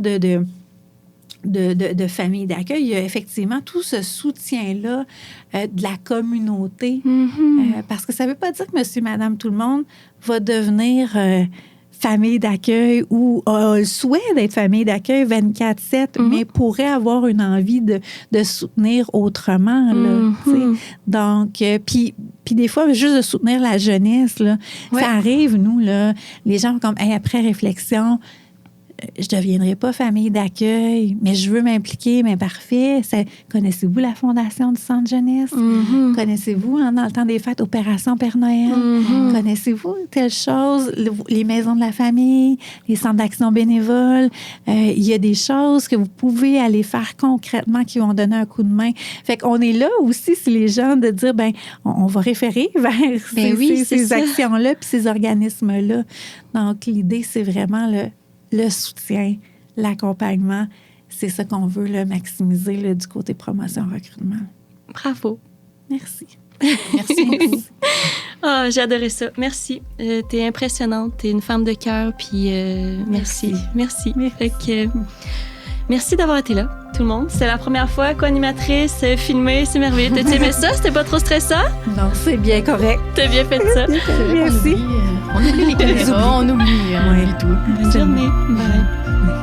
[SPEAKER 2] de famille d'accueil, il y a effectivement tout ce soutien-là de la communauté. Parce que ça ne veut pas dire que monsieur, madame, tout le monde va devenir famille d'accueil ou a le souhait d'être famille d'accueil 24/7, mais pourrait avoir une envie de soutenir autrement. Là, donc, puis des fois, juste de soutenir la jeunesse, là, ça arrive, nous, là, les gens comme, hey, après réflexion, je ne deviendrai pas famille d'accueil, mais je veux m'impliquer, mais parfait. Connaissez-vous la Fondation du Centre Jeunesse? Connaissez-vous, dans le temps des fêtes, Opération Père Noël? Connaissez-vous telle chose? Les maisons de la famille, les centres d'action bénévole. Il y a des choses que vous pouvez aller faire concrètement qui vont donner un coup de main. Fait qu'on est là aussi, si les gens, de dire, ben on va référer vers ces actions-là puis ces organismes-là. Donc, l'idée, c'est vraiment le soutien, l'accompagnement, c'est ça qu'on veut maximiser du côté promotion-recrutement.
[SPEAKER 4] Bravo.
[SPEAKER 2] Merci.
[SPEAKER 3] Merci beaucoup.
[SPEAKER 4] Oh, j'ai adoré ça. Merci. T'es impressionnante. T'es une femme de cœur. Puis merci. Merci. Merci d'avoir été là, tout le monde. C'est la première fois co-animatrice, filmée, c'est merveilleux. T'as-tu aimé ça? C'était pas trop stressant?
[SPEAKER 2] Non, c'est bien correct.
[SPEAKER 4] T'as bien fait ça.
[SPEAKER 2] Merci.
[SPEAKER 3] On oublie les caméras, on oublie tout.
[SPEAKER 4] Bonne journée. Bye.